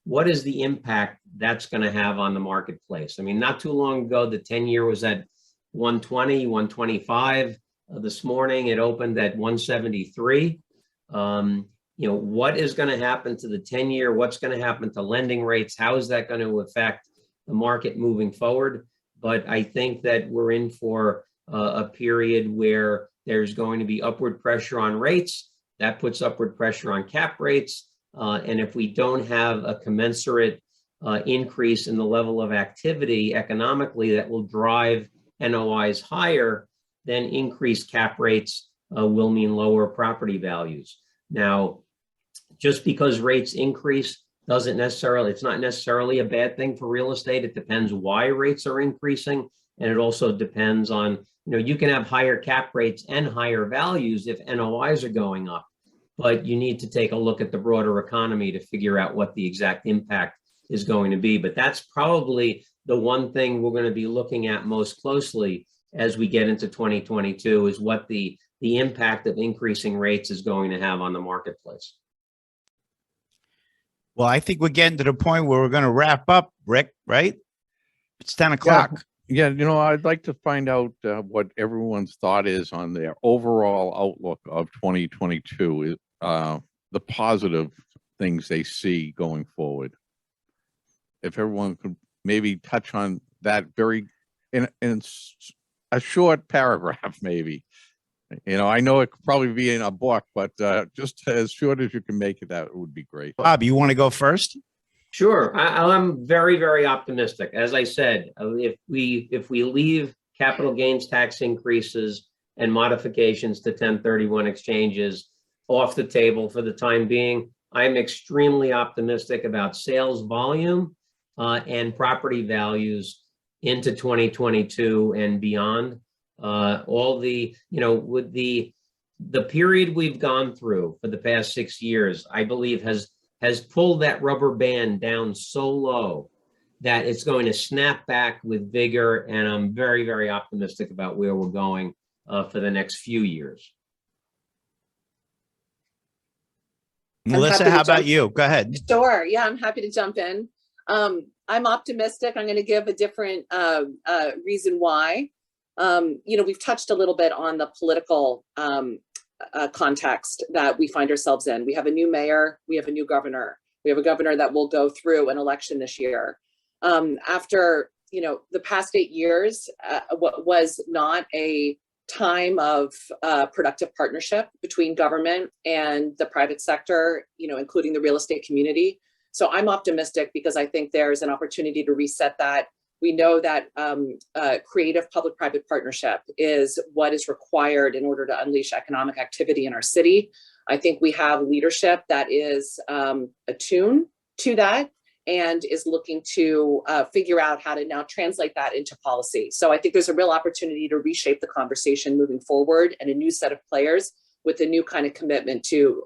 What is the impact that's going to have on the marketplace? I mean, not too long ago, the 10-year was at 120, 125. This morning, it opened at 173. What is going to happen to the 10-year? What's going to happen to lending rates? How is that going to affect the market moving forward? But I think that we're in for a period where there's going to be upward pressure on rates. That puts upward pressure on cap rates. And if we don't have a commensurate increase in the level of activity economically that will drive NOIs higher, then increased cap rates will mean lower property values. Now, just because rates increase it's not necessarily a bad thing for real estate. It depends why rates are increasing. And it also depends on, you can have higher cap rates and higher values if NOIs are going up, but you need to take a look at the broader economy to figure out what the exact impact is going to be. But that's probably the one thing we're going to be looking at most closely as we get into 2022 is what the impact of increasing rates is going to have on the marketplace. Well, I think we're getting to the point where we're going to wrap up, Rick, right? It's 10 o'clock. Yeah, I'd like to find out what everyone's thought is on their overall outlook of 2022, the positive things they see going forward. If everyone could maybe touch on that in a short paragraph, maybe. I know it could probably be in a book, but just as short as you can make it, that would be great. Bob, you want to go first? Sure. I'm very, very optimistic. As I said, if we leave capital gains tax increases and modifications to 1031 exchanges off the table for the time being, I'm extremely optimistic about sales volume and property values into 2022 and beyond. All the, with the period we've gone through for the past 6 years, I believe has pulled that rubber band down so low that it's going to snap back with vigor. And I'm very, very optimistic about where we're going for the next few years. Melissa, how about you? Go ahead. Sure. Yeah, I'm happy to jump in. I'm optimistic. I'm going to give a different reason why. We've touched a little bit on the political context that we find ourselves in. We have a new mayor. We have a new governor. We have a governor that will go through an election this year. After, the past 8 years, what was not a time of productive partnership between government and the private sector, including the real estate community. So I'm optimistic because I think there's an opportunity to reset that. We know that creative public-private partnership is what is required in order to unleash economic activity in our city. I think we have leadership that is attuned to that and is looking to figure out how to now translate that into policy. So I think there's a real opportunity to reshape the conversation moving forward and a new set of players with a new kind of commitment to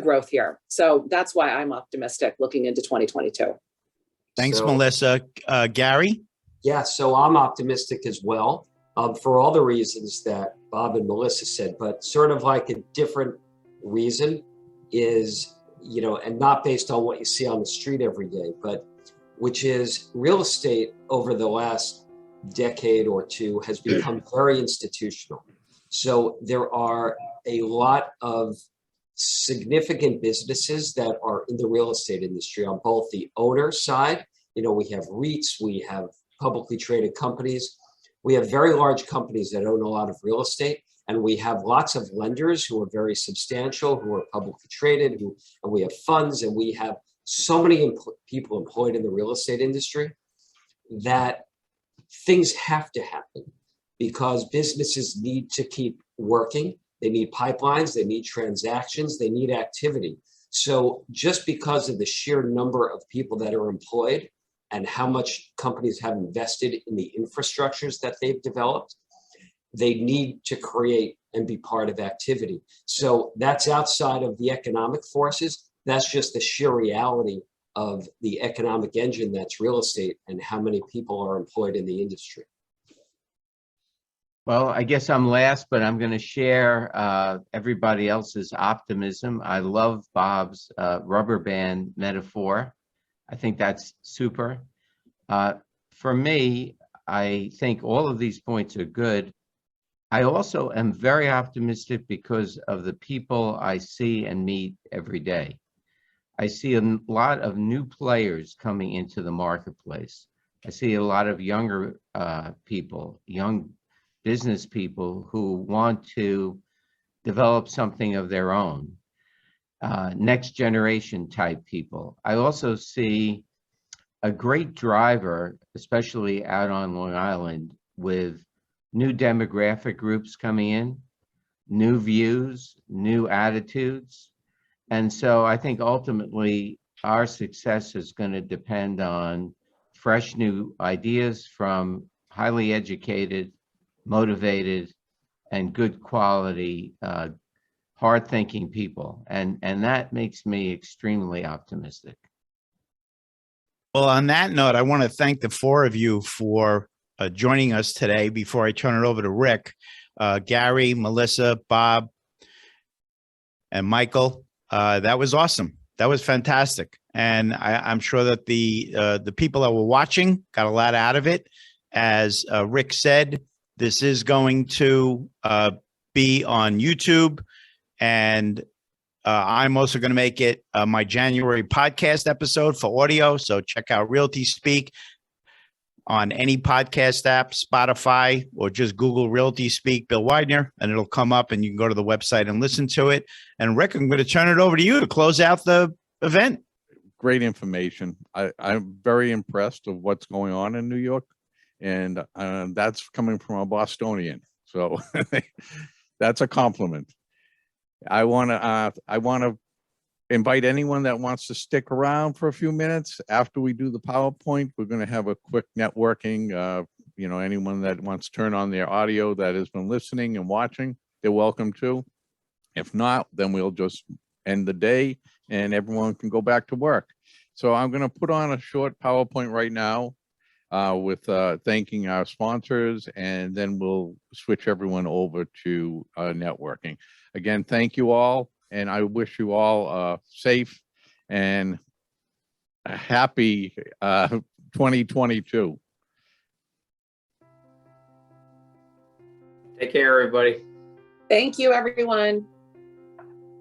growth here. So that's why I'm optimistic looking into 2022. Thanks, Melissa. Gary? Yeah, so I'm optimistic as well for all the reasons that Bob and Melissa said, but sort of like a different reason is, and not based on what you see on the street every day, but which is real estate over the last decade or two has become very institutional. So there are a lot of significant businesses that are in the real estate industry on both the owner side. We have REITs, we have publicly traded companies. We have very large companies that own a lot of real estate, and we have lots of lenders who are very substantial, who are publicly traded, and we have funds, and we have so many people employed in the real estate industry that things have to happen because businesses need to keep working. They need pipelines, they need transactions, they need activity. So just because of the sheer number of people that are employed and how much companies have invested in the infrastructures that they've developed, they need to create and be part of activity. So that's outside of the economic forces. That's just the sheer reality of the economic engine that's real estate and how many people are employed in the industry. Well, I guess I'm last, but I'm going to share everybody else's optimism. I love Bob's rubber band metaphor. I think that's super. For me, I think all of these points are good. I also am very optimistic because of the people I see and meet every day. I see a lot of new players coming into the marketplace. I see a lot of younger people, young business people who want to develop something of their own, next generation type people. I also see a great driver, especially out on Long Island, with new demographic groups coming in, new views, new attitudes. And so I think ultimately our success is going to depend on fresh new ideas from highly educated, motivated, and good quality, hard-thinking people. And that makes me extremely optimistic. Well, on that note, I want to thank the four of you for joining us today. Before I turn it over to Rick, Gary, Melissa, Bob, and Michael, that was awesome. That was fantastic. And I'm sure that the people that were watching got a lot out of it. As Rick said, this is going to be on YouTube, and I'm also going to make it my January podcast episode for audio. So check out Realty Speak on any podcast app, Spotify, or just Google Realty Speak Bill Weidner, and it'll come up and you can go to the website and listen to it. And Rick, I'm going to turn it over to you to close out the event. Great information. I'm very impressed of what's going on in New York, and that's coming from a Bostonian. So that's a compliment. I want to invite anyone that wants to stick around for a few minutes. After we do the PowerPoint, we're going to have a quick networking. Anyone that wants to turn on their audio that has been listening and watching, they're welcome to. If not, then we'll just end the day and everyone can go back to work. So I'm going to put on a short PowerPoint right now with thanking our sponsors, and then we'll switch everyone over to networking. Again, thank you all, and I wish you all safe and a happy 2022. Take care, everybody. Thank you, everyone.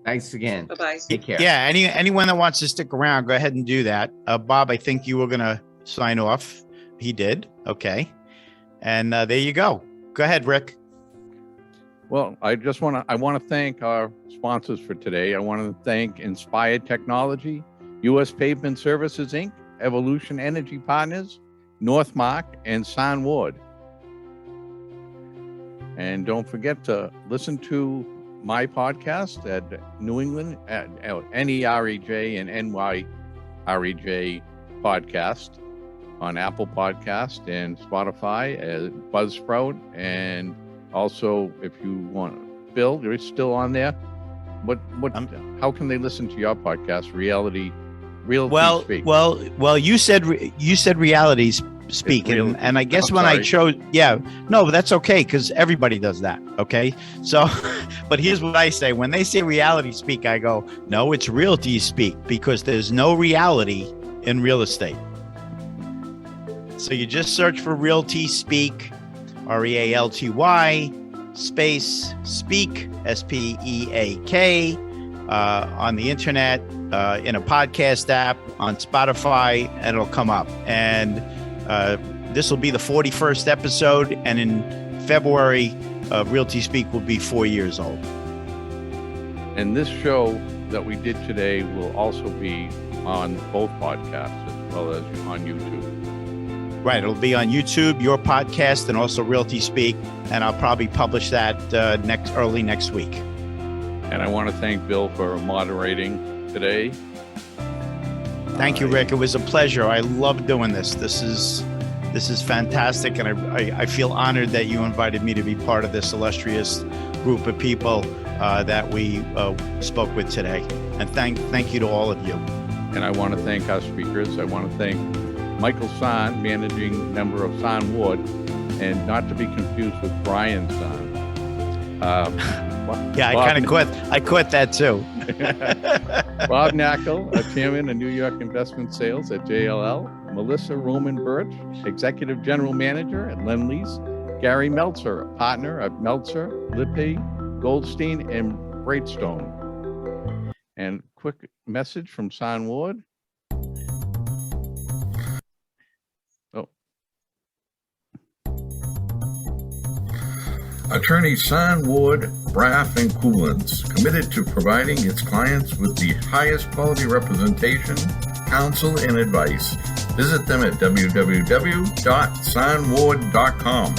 Thanks again. Bye-bye. Take care. Yeah, anyone that wants to stick around, go ahead and do that. Bob, I think you were going to sign off. He did. Okay. And there you go. Go ahead, Rick. Well, I want to thank our sponsors for today. I want to thank Inspired Technology, U.S. Pavement Services, Inc., Evolution Energy Partners, Northmark, and Sahn Ward. And don't forget to listen to my podcast at New England, at NEREJ and NYREJ podcast on Apple Podcast and Spotify, Buzzsprout, and also if you want, Bill, you're still on there. How can they listen to your podcast, Realty Speak? Well, you said Reality Speak, and I guess I chose, but that's okay because everybody does that. Okay, so, but here's what I say: when they say Reality Speak, I go, no, it's Realty Speak, because there's no reality in real estate. So you just search for Realty Speak, REALTY space Speak, SPEAK, on the internet, in a podcast app, on Spotify, and it'll come up. And this will be the 41st episode, and in February, Realty Speak will be 4 years old. And this show that we did today will also be on both podcasts as well as on YouTube. Right, it'll be on YouTube, your podcast, and also Realty Speak, and I'll probably publish that early next week. And I want to thank Bill for moderating today. Thank you, Rick. It was a pleasure. I love doing this. This is fantastic, and I feel honored that you invited me to be part of this illustrious group of people that we spoke with today. And thank you to all of you. And I want to thank our speakers. I want to thank Michael Sahn, managing member of Sahn Ward, and not to be confused with Brian Sahn. I quit that too. Bob.Knakal, chairman of New York Investment Sales at JLL. Melissa.Burch, executive general manager at Lendlease. Gary Meltzer, partner at Meltzer, Lippe, Goldstein, and Breitstone. And quick message from Sahn Ward. Attorney Sahn Ward, Braff & Coolins, committed to providing its clients with the highest quality representation, counsel, and advice. Visit them at www.sahnward.com.